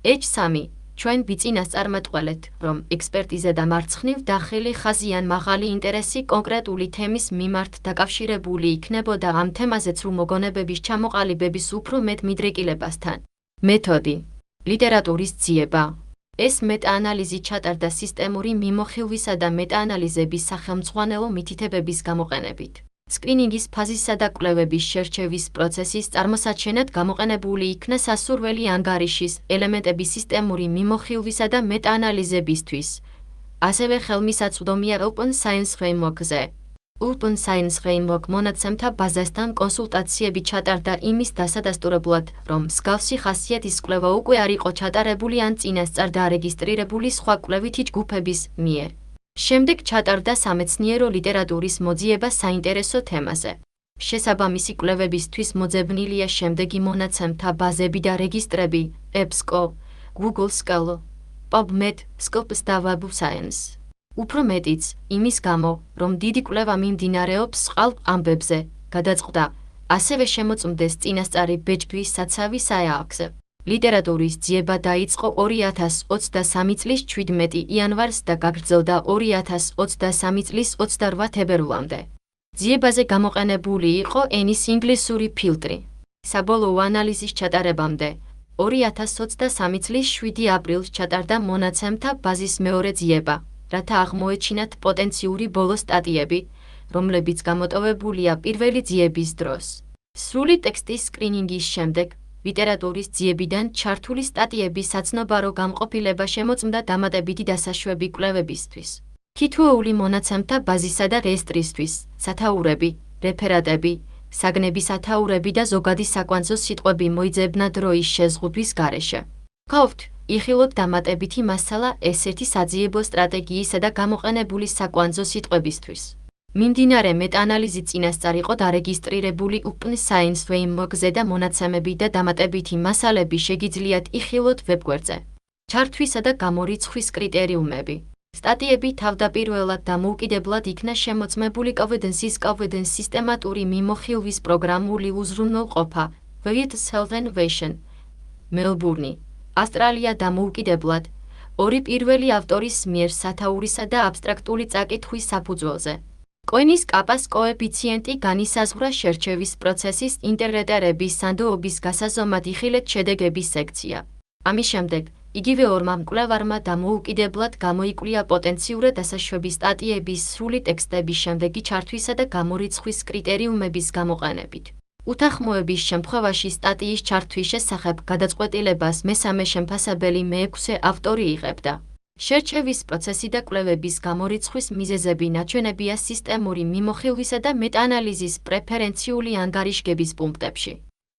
S1: H3 ჩვენ ვიწინასწარმეტყველეთ, რომ ექსპერტიზა და მარცხნივ დახელი ხაზი ან მაღალი ინტერესი კონკრეტული თემის მიმართ დაკავშირებული იქნებოდა ამ თემაზე ცრუ მოგონებების ჩამოყალიბების უფრო მეტ მიდრეკილებასთან. მეთოდი, ლიტერატურის ძიება. ეს მეტაანალიზი ჩატარდა სისტემური მიმოხილვისა და მეტაანალიზების სახელმძღვანელო მითითებების გამოყენებით. სკრინინგის ფაზისა და კვლევების შერჩევის პროცესის წარმოსაჩენად გამოყენებული იქნა სასურველი ანგარიშის ელემენტების სისტემური მიმოხილვისა და მეტაანალიზებისთვის. ასევე ხელმისაწვდომია Open Science Framework-ზე. Open Science Framework მონაცემთა ბაზასთან კონსულტაციები ჩატარდა იმის დასადასტურებლად, რომ მსგავსი ხასიათის კვლევა უკვე არ იყო ჩატარებული ან წინასწარ დარეგისტრირებული სხვა კვლევითი ჯგუფების მიერ. შემდეგ ჩატარდა სამეცნიერო ლიტერატურის მოძიება საინტერესო თემაზე. შესაბამისი კვლევებისთვის მოძებნილია შემდეგი მონაცემთა ბაზები და რეგისტრები: EBSCO, Google Scholar, PubMed, Scopus და Web of Science. უფრო მეტიც, იმის გამო, რომ დიდი კვლევა მიმდინარეობს წყალ ამბებზე, გადაწყდა, ასევე შემოწმდეს წინასწარი ბეჭდვის საცავი საეაქსე. ლიტერატურის ძიება დაიწყო 2023 წლის 17 იანვარს და გაგრძელდა 2023 წლის 28 თებერვლამდე. ძიებაზე გამოყენებული იყო ენის ინგლისური ფილტრი. საბოლოო ანალიზის ჩატარებამდე 2023 წლის 7 აპრილს ჩატარდა მონაცემთა ბაზის მეორე ძიება, რათა აღმოეჩინათ პოტენციური ბოლო სტატიები, რომლებიც გამოტოვებულია პირველი ძიების დროს. სრული ტექსტის სკრინინგის შემდეგ ლიტერატურის ძიებიდან ჩართული სტატიების საცნობარო გამყოფილება შემოწმდა დამატებითი დასაშვები კვლევებისთვის. თითოეული მონაცემთა ბაზისა და რეესტრისთვის, სათაურები, რეფერატები, საგნების სათაურები და ზოგადი საკვანძო სიტყვები მოიძებნა დროის შეზღუდვის გარეშე. გქონთ იხილოთ დამატებითი მასალა ესეთი საძიებო სტრატეგიისა და გამოყენებული საკვანძო სიტყვებისთვის. მიმდინარე მეტანალიზი წინასწარ იყო დარეგისტრირებული Open Science Framework-ზე და მონაცემები და დამატებითი მასალები შეგიძლიათ იხილოთ ვებგვერდზე. ჩართვისა და გამორიცხვის კრიტერიუმები. სტატიები თავდაპირველად დამოუკიდებლად იქნა შემოწმებული Confidence სისტემატური მიმოხილვის პროგრამული უზრუნველყოფა Weight Salvation, მელბურნი, ავსტრალია დამოუკიდებლად, ორი პირველი ავტორის მიერ სათაურისა და აბსტრაქტული წაკითხვის საფუძველზე. კოენის კაპას კოეფიციენტი განისაზღვრა შერჩევის პროცესის ინტერპრეტირების სანდოობის გასაზომად იხილეთ შედეგების სექცია. ამის შემდეგ, იგივე ორმა მკვლევარმა დამოუკიდებლად გამოიკვლია პოტენციური დასაშვები სტატიების სრული ტექსტების შემდეგი ჩართვისა და გამორიცხვის კრიტერიუმების გამოყენებით. უთანხმოების შემთხვევაში სტატიის ჩართვის შესახებ გადაწყვეტილებას მესამე შემფასებელი მეექვსე ავტორი იღებდა. შერჩევის პროცესი და კვლევების გამორიცხვის მიზეზები ნაჩვენებია სისტემური მიმოხილვისა და მეტანალიზის პრეფერენციული ანგარიშგების პუნქტებში.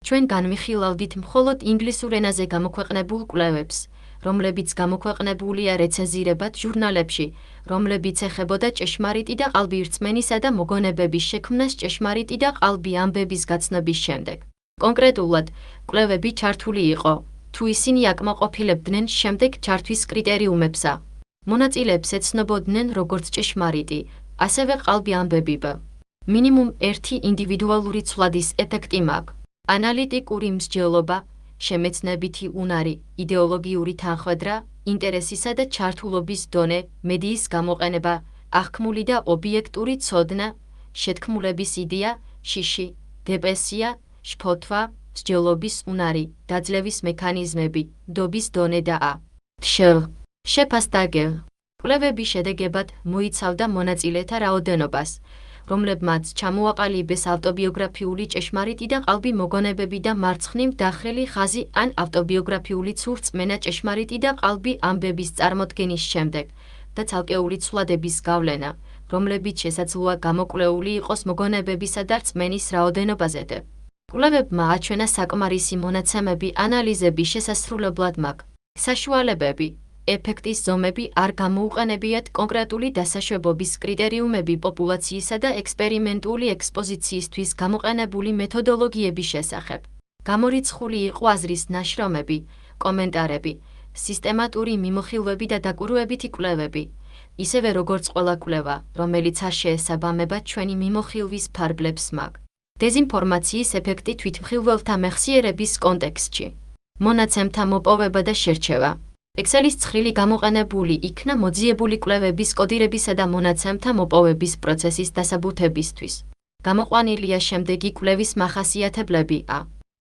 S1: ჩვენ განვიხილავდით მხოლოდ ინგლისურ ენაზე გამოქვეყნებულ კვლევებს, რომლებიც გამოქვეყნებულია რეცენზირებად ჟურნალებში, რომლებიც ეხებოდა ჭეშმარიტი და ყალბი რწმენისა და მოგონებების შექმნას ჭეშმარიტი და ყალბი ამბების გაცნობის შემდეგ. კონკრეტულად, კვლევები ჩართული იყო, თუ ისინი აკმაყოფილებდნენ შემდეგ ჩართვის კრიტერიუმებსა. მონაწილეებს ეცნობოდნენ როგორც ჭეშმარიტი, ასევე ყალბი ამბებიბ. მინიმუმ ერთი ინდივიდუალური ცვლადის ეფექტი მაქვს. ანალიტიკური მსჯელობა, შემეცნებითი უნარი, იდეოლოგიური თანხმედრა, ინტერესისა და ჩართულობის დონე, მედიის გამოყენება, აღქმული და ობიექტური ცოდნა, შეთქმულების იდეა, შიში, დეპრესია, შფოთვა, მსჯელობის უნარი, დაძლევის მექანიზმები, დობის დონე და შეფასდაგებ. კვლევების შედეგებად მოიცავდა მონაწილეთა რაოდენობას, რომლებმაც ჩამოაყალიბეს ავტობიოგრაფიული ჭეშმარიტი და ყალბი მოგონებები და მარცხნივ დახრილი ხაზი ან ავტობიოგრაფიული ცურწმენა ჭეშმარიტი და ყალბი ამბების წარმოდგენის შემდეგ და ცალკეული ცვლადების გავლენა, რომლებიც შესაძლოა გამოკვლეული იყოს მოგონებებისა და რწმენის რაოდენობაზე. კვლევებმა აჩვენა საკმარისი მონაცემები ანალიზების შესასრულებლად მაგ საშუალებები. ეფექტის ზომები არ გამოუყენებიათ კონკრეტული დასაშვებობის კრიტერიუმები პოპულაციისა და ექსპერიმენტული ექსპოზიციისთვის გამოყენებული მეთოდოლოგიების შესახებ. გამორიცხული იყო აზრის ნაშრომები, კომენტარები, სისტემატური მიმოხილვები და დაკვირვებითი კვლევები, ისევე როგორც ყველა კვლევა, რომელიც არ შეესაბამება ჩვენი მიმოხილვის ფარგლებს მაგ. დეზინფორმაციის ეფექტი თვითმხილველთა მეხსიერების კონტექსტში. მონაცემთა მოპოვება და შერჩევა. Excel-ის ცხრილი გამოყენებული იქნა მოძიებული კვლევების კოდირებისა და მონაცემთა მოპოვების პროცესის დასაბუთებისთვის. გამოყვანილია შემდეგი კვლევის მახასიათებლები: a.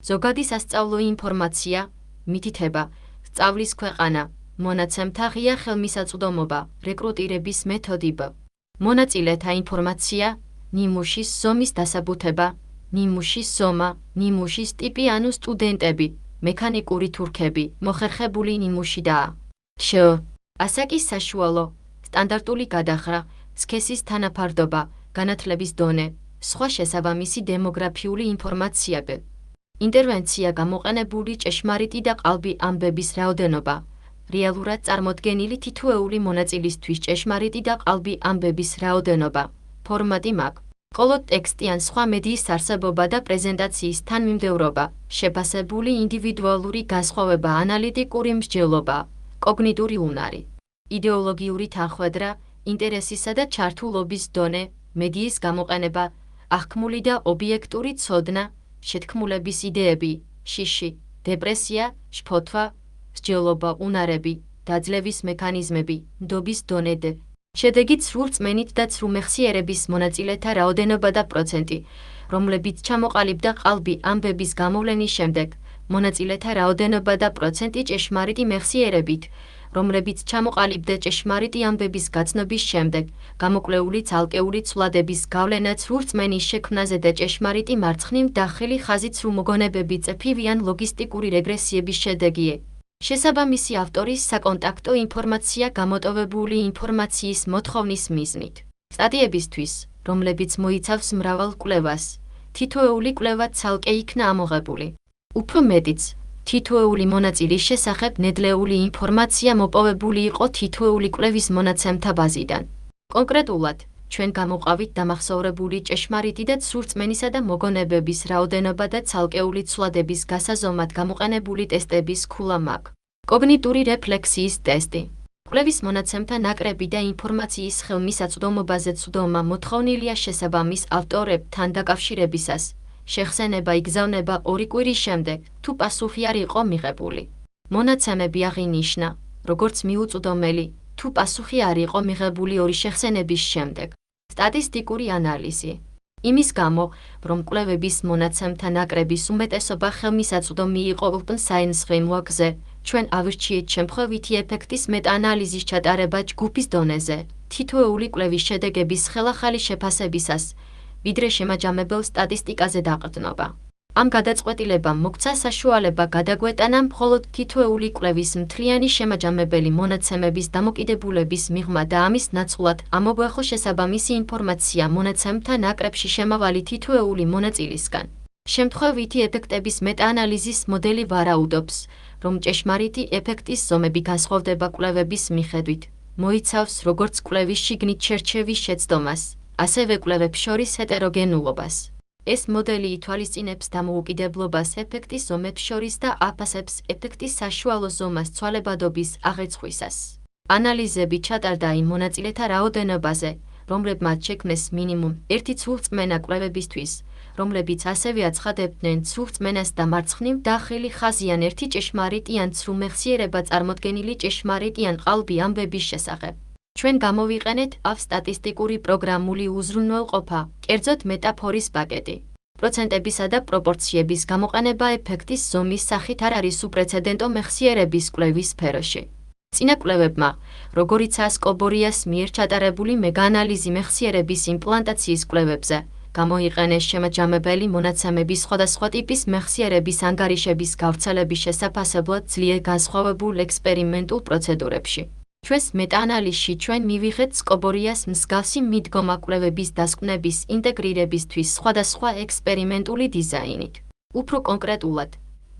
S1: ზოგადი სასწავლო ინფორმაცია, მითითება, სწავლის ქვეყანა, მონაცემთა ღია ხელმისაწვდომობა, რეკრუტირების მეთოდი b. მონაწილეთა ინფორმაცია, ნიმუშის ზომის დასაბუთება, ნიმუშის ზომა, ნიმუშის ტიპი ანუ სტუდენტები, მექანიკური თურქები, მოხერხებული ნიმუში და ასაკის საშუალო, სტანდარტული გადახრა, სქესის თანაფარდობა, განათლების დონე, სხვა შესაბამისი დემოგრაფიული ინფორმაცია b. ინტერვენცია გამოყენებული ჭეშმარიტი და ყალბი ამბების რაოდენობა, რეალურად წარმოდგენილი თითოეული მონაწილისთვის ჭეშმარიტი და ყალბი ამბების რაოდენობა, ფორმატი მაგ. ხოლო ტექსტი ან სხვა მედიის არსებობა და პრეზენტაციის თანმიმდევრობა, შეფასებული ინდივიდუალური განსხვავება, ანალიტიკური მსჯელობა, კოგნიტური უნარი, იდეოლოგიური თანხვედრა, ინტერესისა და ჩართულობის დონე, მედიის გამოყენება, აღქმული და ობიექტური ცოდნა, შეთქმულების იდეები, შიში, დეპრესია, შფოთვა, მსჯელობა, უნარები, დაძლევის მექანიზმები, ნდობის დონე და შედეგი ცრურწმენით და ცრუმეხსიერების მონაწილეთა რაოდენობა და პროცენტი, რომლებიც ჩამოყალიბდა ყალბი ამბების გამოვლენის შემდეგ, მონაწილეთა რაოდენობა და პროცენტი ჭეშმარიტი მეხსიერებით, რომლებიც ჩამოყალიბდა ჭეშმარიტი ამბების გაცნობის შემდეგ, გამოკვლეული ცალკეული ცვლადების გავლენა ცრურწმენის შექმნაზე და ჭეშმარიტი მარცხნივ დახელი ხაზით სრულმოგონებები წეფივიან ლოგისტიკური რეგრესიების შედეგია. შესაბამისი ავტორის საკონტაქტო ინფორმაცია გამოტოვებული ინფორმაციის მოთხოვნის მიზნით. სტატიებისთვის, რომლებიც მოიცავს მრავალ კვლევას, თითოეული კვლევა ცალკე იქნა ამოღებული. უფრო მეტიც, თითოეული მონაწილის შესახებ ნედლეული ინფორმაცია მოპოვებული იყო თითოეული კვლევის მონაცემთა ბაზიდან. კონკრეტულად, ჩვენ გამოვყავით დამახსოვრებული ჭეშმარიტი და ცრურწმენისა და მოგონებების რაოდენობა და ცალკეული ცვლადების გასაზომად გამოყენებული ტესტების ქულა მაგ. კოგნიტური რეფლექსიის ტესტი. კვლევის მონაცემთა ნაკრები და ინფორმაციის ხელმისაწვდომობაზე ცვდომა მოთხოვნილია შესაბამის ავტორებთან დაკავშირებისას. შეხსენება იგზავნება 2 კვირის შემდეგ, თუ პასუხი არ იყო მიღებული. მონაცემები აღინიშნა, როგორც მიუწვდომელი, თუ პასუხი არ იყო მიღებული 2 შეხსენების შემდეგ. სტატისტიკური ანალიზი. იმის გამო, რომ კვლევების მონაცემთა ნაკრების უმეტესობა ხელმისაწვდომი იყო open science framework-ზე, ჩვენ ავირჩიეთ შემთხვევითი ეფექტის მეტაანალიზის ჩატარება ჯგუფის დონეზე, თითოეული კვლევის შედეგების ხელახალი შეფასებისას, ვიდრე შემაჯამებელ სტატისტიკაზე დაყრდნობა. ამ გადაწყვეტილებამ მოგვცა საშუალება გადაგვეტანა მხოლოდ თითოეული კვლევის მთლიანი შემაჯამებელი მონაცემების დამოკიდებულების მიღმა და ამის ნაცვლად ამოგვეხო შესაბამისი ინფორმაცია მონაცემთა ნაკრებში შემავალი თითოეული მონაწილისგან. შემთხვევითი ეფექტების მეტაანალიზის მოდელი ვარაუდობს, რომ ჭეშმარიტი ეფექტის ზომები განსხვავდება კვლევების მიხედვით, მოიცავს როგორც კვლევის შიგნით შერჩევის შეცდომას, ასევე კვლევებს შორის ჰეტეროგენულობას. ეს მოდელი ითვალისწინებს დამოუკიდებლობას ეფექტის ზომებს შორის და აფასებს ეფექტის საშუალო ზომას ცვალებადობის აღრიცხვისას. ანალიზები ჩატარდა იმ მონაწილეთა რაოდენობაზე, რომლებმაც შექმნეს მინიმუმ 1 ცრურწმენა კვლევებისთვის, რომლებიც ასევე აცხადებდნენ ცრურწმენას და მარცხნივ დახელი ხაზიან 1 ჭეშმარიტი ან ცრუმეხსიერება წარმოდგენილი ჭეშმარიტი ან ყალბი ამბების შესახებ. ჩვენ გამოვიყენეთ ავ სტატისტიკური პროგრამული უზრუნველყოფა, კერძოდ მეტაფორის პაკეტი. პროცენტებისა და პროპორციების გამოყენება ეფექტის ზომის სახით არ არის უპრეცედენტო მეხსიერების კვლევის სფეროში. წინა კვლევებმა, როგორიცაა სკობორიას მიერ ჩატარებული მეგაანალიზი მეხსიერების იმპლანტაციის კვლევებზე, გამოიყენეს შემაჯამებელი მონაცემების სხვადასხვა ტიპის მეხსიერების ანგარიშების გავრცელების შესაფასებლად ძლიერ განსხვავებულ ექსპერიმენტულ პროცედურებში. ჩვენს მეტაანალიზში ჩვენ მივიღეთ სკობორიას მსგავსი მიდგომა კვლევების დასკვნების ინტეგრირებისთვის სხვადასხვა ექსპერიმენტული დიზაინით. უფრო კონკრეტულად,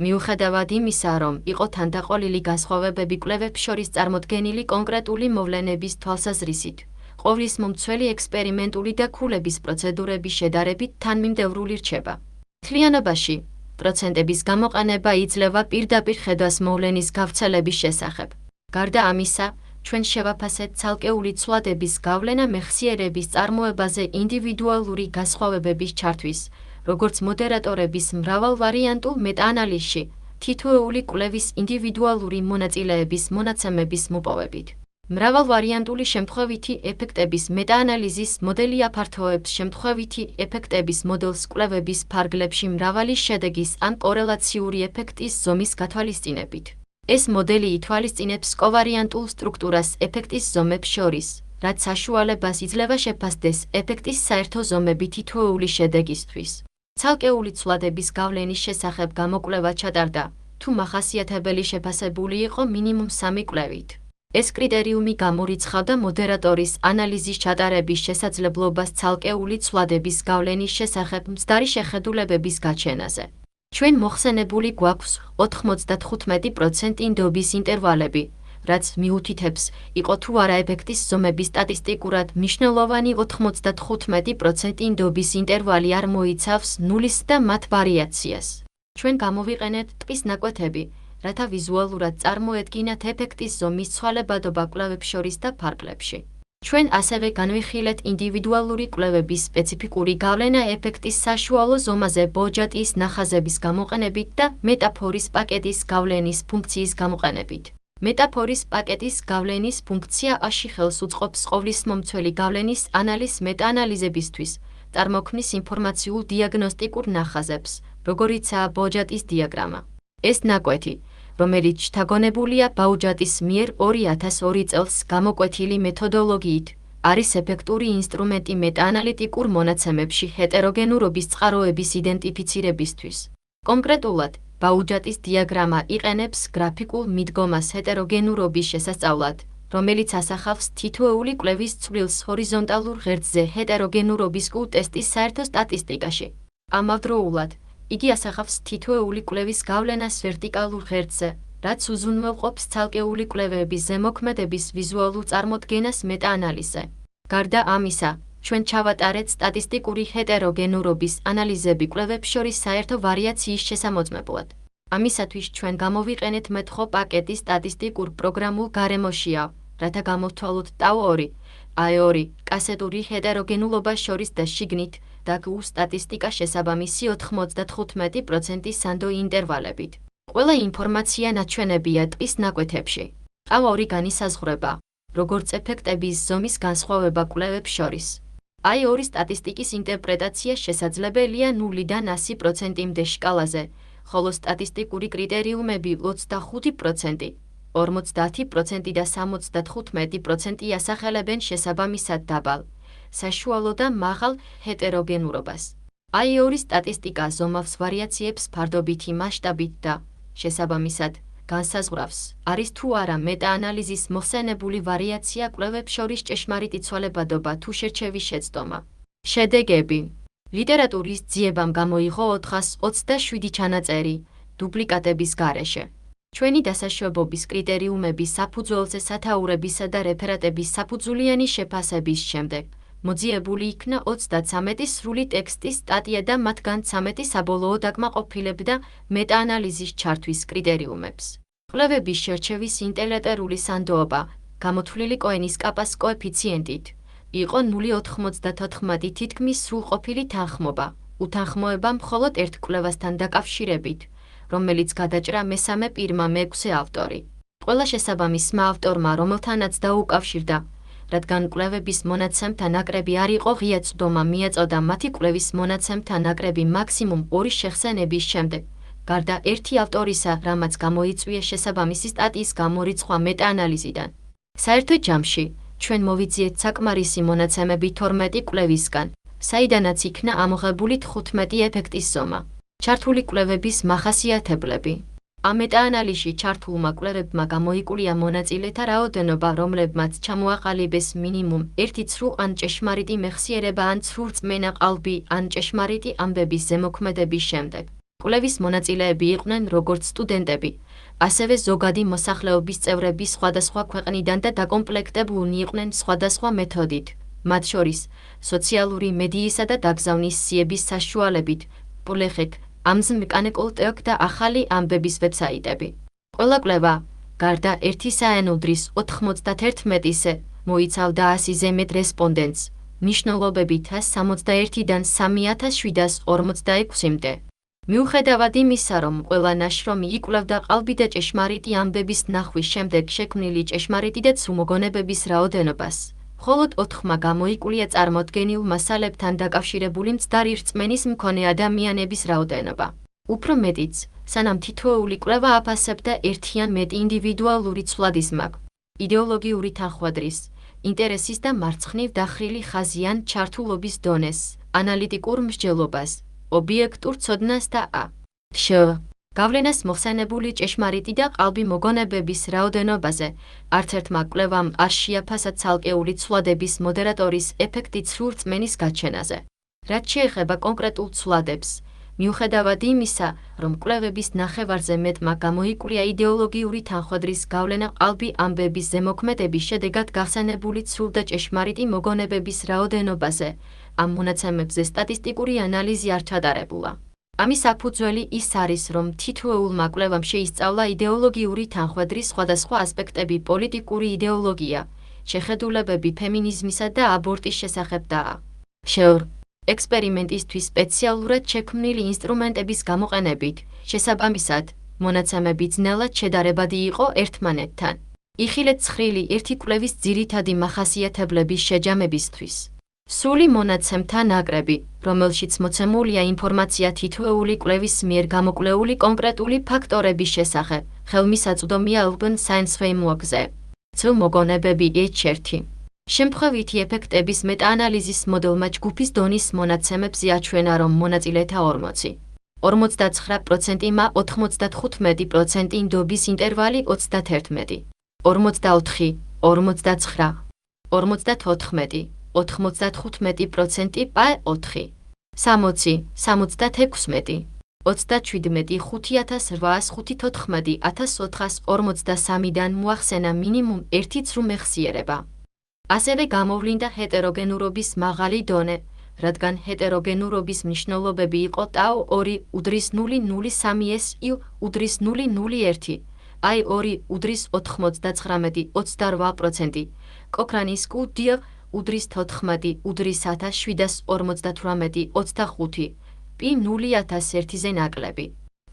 S1: მიუხედავად იმისა, რომ იყო თანდაყოლილი განსხვავებები კვლევებს შორის წარმოდგენილი კონკრეტული მოვლენების თვალსაზრისით, ყოვლისმომცველი ექსპერიმენტული და ქულების პროცედურების შედარებით თანმიმდევრული რჩება. მთლიანობაში, პროცენტების გამოყენება იძლევა პირდაპირ ხედვას მოვლენის გავრცელების შესახებ. გარდა ამისა, ჩვენ შევაფასეთ ცალკეული ცვლადების გავლენა მეხსიერების წარმოებაზე ინდივიდუალური განსხვავებების ჩართვის, როგორც მოდერატორების მრავალვარიანტულ მეტაანალიზში, თითოეული კვლევის ინდივიდუალური მონაწილეების მონაცემების მოპოვებით. მრავალვარიანტული შემთხვევითი ეფექტების მეტაანალიზის მოდელი აფართოებს შემთხვევითი ეფექტების მოდელს კვლევების ფარგლებში მრავალი შედეგის ან კორელაციური ეფექტის ზომის გათვალისწინებით. ეს მოდელი ითვალისწინებს კოვარიანტულ სტრუქტურას ეფექტის ზომებს შორის, რაც საშუალებას იძლევა შეფასდეს ეფექტის საერთო ზომები თითოეული შედეგისთვის. ცალკეული ცვლადების გავლენის შესახებ გამოკვლევა ჩატარდა, თუ მახასიათებელი შეფასებული იყო მინიმუმ 3 კვლევით. ეს კრიტერიუმი გამორიცხავდა მოდერატორის ანალიზის ჩატარების შესაძლებლობას ცალკეული ცვლადების გავლენის შესახებ მცდარი შეხედულებების გაჩენაზე. ჩვენ მოხსენებული გვაქვს 95% ნდობის ინტერვალები, რაც მიუთითებს, იყო თუ არა ეფექტის ზომები სტატისტიკურად მნიშვნელოვანი 95% ნდობის ინტერვალი არ მოიცავს ნულის და მათ ვარიაციას. ჩვენ გამოვიყენეთ ტყის ნაკვეთები, რათა ვიზუალურად წარმოედგინათ ეფექტის ზომის ცვალებადობა კვლევებს შორის და ფარგლებში. ჩვენ ასევე განვიხილეთ ინდივიდუალური კვლევების სპეციფიკური გავლენა ეფექტის საშუალო ზომაზე ბოჯატის ნახაზების გამოყენებით და მეტაფორის პაკეტის გავლენის ფუნქციის გამოყენებით. მეტაფორის პაკეტის გავლენის ფუნქცია აში ხელს უწყობს ყოვლისმომცველი გავლენის ანალიზ მეტაანალიზებისთვის, წარმოქმნის ინფორმაციულ დიაგნოსტიკურ ნახაზებს, როგორიცაა ბოჯატის დიაგრამა. ეს ნაკვეთი, რომელიც შთაგონებულია ბაუჯატის მიერ 2002 წელს გამოკვეთილი მეთოდოლოგიით, არის ეფექტური ინსტრუმენტი მეტაანალიტიკურ მონაცემებში ჰეტეროგენურობის წყაროების იდენტიფიცირებისთვის. კონკრეტულად, ბაუჯატის დიაგრამა იყენებს გრაფიკულ მიდგომას ჰეტეროგენურობის შესასწავლად, რომელიც ასახავს თითოეული კვლევის ცვლილის ჰორიზონტალურ ღერძზე ჰეტეროგენურობის კუ-ტესტის საერთო სტატისტიკაში. ამავდროულად, იგი ასახავს თითოეული კვლევის გავლენას ვერტიკალურ ღერძზე, რაც უზრუნველყოფს ცალკეული კვლევების ზემოქმედების ვიზუალურ წარმოდგენას მეტაანალიზზე. გარდა ამისა, ჩვენ ჩავატარეთ სტატისტიკური ჰეტეროგენურობის ანალიზები კვლევებს შორის საერთო ვარიაციის შესამოწმებლად. ამისათვის ჩვენ გამოვიყენეთ მეტხო პაკეტი სტატისტიკურ პროგრამულ გარემოშია, რათა გამოვთვალოთ ტაუ-2, აი-2, კასეტური ჰეტეროგენულობა შორის და შიგნით და გუ სტატისტიკა შესაბამისი 95% სანდო ინტერვალებით. ყველა ინფორმაცია ნაჩვენებია ტყის ნაკვეთებში. ტაუ-2 განისაზღვრება, როგორც ეფექტების ზომის განსხვავება კვლევებს შორის. აი-2 სტატისტიკის ინტერპრეტაცია შესაძლებელია 0-დან 100%-მდე შკალაზე, ხოლო სტატისტიკური კრიტერიუმები 25%, 50% და 75% ასახელებენ შესაბამისად დაბალ, საშუალო და მაღალ ჰეტეროგენურობას. აი-2 სტატისტიკა ზომავს ვარიაციებს ფარდობითი მასშტაბით და, შესაბამისად, განსაზღვრავს, არის თუ არა მეტაანალიზის მოხსენებული ვარიაცია კვლევებს შორის ჭეშმარიტი ცვალებადობა თუ შერჩევის შეცდომა. შედეგები. ლიტერატურის ძიებამ გამოიღო 427 ჩანაწერი, დუპლიკატების გარეშე. ჩვენი დასაშვებობის კრიტერიუმების საფუძველზე სათაურებისა და რეფერატების საფუძვლიანი შეფასების შემდეგ, მოძიებული იქნა 33 სრული ტექსტის სტატია და მათგან 13 საბოლოოდ აკმაყოფილებდა მეტაანალიზის ჩართვის კრიტერიუმებს. კვლევების შერჩევის ინტერლატერული სანდოობა, გამოთვლილი კოენის კაპას კოეფიციენტით, იყო 0,94 თითქმის სრულყოფილი თანხმობა, უთანხმოება მხოლოდ ერთ კვლევასთან დაკავშირებით, რომელიც გადაჭრა მესამე პირმა მეექვსე ავტორი. ყველა შესაბამისმა ავტორმა, რომელთანაც დაუკავშირდა, რადგან კვლევების მონაცემთა ნაკრები არ იყო ღია წვდომა მიაწოდა მათი კვლევის მონაცემთა ნაკრები მაქსიმუმ 2 შეხსენების შემდეგ, გარდა ერთი ავტორისა, რამაც გამოიწვია შესაბამისი სტატიის გამორიცხვა მეტაანალიზიდან. საერთო ჯამში, ჩვენ მოვიძიეთ საკმარისი მონაცემები 12 კვლევისგან, საიდანაც იქნა ამოღებული 15 ეფექტის ზომა. ჩართული კვლევების მახასიათებლები. ამ მეტაანალიზში ჩართულმა კვლევებმა გამოიკვლია მონაწილეთა რაოდენობა, რომლებმაც ჩამოაყალიბეს მინიმუმ 1 ცრუ ან ჭეშმარიტი მეხსიერება ან ცრურწმენა ყალბი ან ჭეშმარიტი ამბების ზემოქმედების შემდეგ. კვლევის მონაწილეები იყვნენ როგორც სტუდენტები, ასევე ზოგადი მოსახლეობის წევრები სხვადასხვა ქვეყნიდან და დაკომპლექტებულნი იყვნენ სხვადასხვა მეთოდით, მათ შორის სოციალური მედიისა და დაგზავნის სიების საშუალებით, პოლეხეკ, ამზმკანეკოლტეოკ და ახალი ამბების ვებსაიტები. ყველა კვლევა, გარდა ერთი საენუდრის 91-ზე, მოიცავდა 100-ზე მეტ რესპონდენტს, მნიშვნელობებით 161-დან 3746-მდე. მიუხედავად იმისა, რომ ყველა ნაშრომი იკვლევდა ყალბი და ჭეშმარიტი ამბების ნახვის შემდეგ შექმნილი ჭეშმარიტი და ცრუ მოგონებების რაოდენობას, მხოლოდ 4-მა გამოიკვლია წარმოდგენილ მასალებთან დაკავშირებული მცდარი რწმენის მქონე ადამიანების რაოდენობა. უფრო მეტიც, სანამ თითოეული კვლევა აფასებდა ერთი ან მეტი ინდივიდუალური ცვლადის მაგ, იდეოლოგიური თანხმადრის, ინტერესის და მარცხნივ დახრილი ხაზი ან ჩართულობის დონეს, ანალიტიკურ მსჯელობას, ობიექტურ ცოდნას და გავლენას მოხსენებული ჭეშმარიტი და ყალბი მოგონებების რაოდენობაზე, არც ერთმა კვლევამ არ შეაფასა ცალკეული ცვლადების მოდერატორის ეფექტი ცრუ რწმენის გაჩენაზე. რაც შეეხება კონკრეტულ ცვლადებს, მიუხედავად იმისა, რომ კვლევების ნახევარზე მეტმა გამოიკვლია იდეოლოგიური თანხმდრის გავლენა ყალბი ამბების ზემოქმედების შედეგად გახსენებული ცრუ და ჭეშმარიტი მოგონებების რაოდენობაზე, ამ მონაცემებზე სტატისტიკური ანალიზი არ ჩატარებულა. ამის საფუძველი ის არის, რომ თითოეულმა კვლევამ შეისწავლა იდეოლოგიური თანხმდრის სხვადასხვა ასპექტები პოლიტიკური იდეოლოგია, შეხედულებები ფემინიზმისა და აბორტის შესახებ და ექსპერიმენტისთვის სპეციალურად შექმნილი ინსტრუმენტების გამოყენებით, შესაბამისად, მონაცემები ძნელად შედარებადი იყო ერთმანეთთან. იხილეთ ცხრილი ერთი კვლევის ძირითადი მახასიათებლების შეჯამებისთვის. სული მონაცემთა ნაკრები, რომელშიც მოცემულია ინფორმაცია თითოეული კვლევის მიერ გამოკვლეული კონკრეტული ფაქტორების შესახებ, ხელმისაწვდომია Open Science Framework-ზე. ცრუ მოგონებები H1. შემთხვევითი ეფექტების მეტაანალიზის მოდელმა ჯგუფის დონის მონაცემებს იაჩვენა, რომ მონაწილეთა 49%-მა 95% ინდობის ინტერვალი 31, 44, 49, 54, 95% პა 4, 60, 76, 37, 5805 1443-დან მოახსენა მინიმუმ ერთი ცრუ მეხსიერება. ასევე გამოვლინდა ჰეტეროგენურობის მაღალი დონე, რადგან ჰეტეროგენურობის მნიშვნელობები იყო ტაუ 2.003S იუ 0.001, აი 2.99, კოქრანის კუდია 4.14.1758 პი 0.1000-ზე ნაკლები.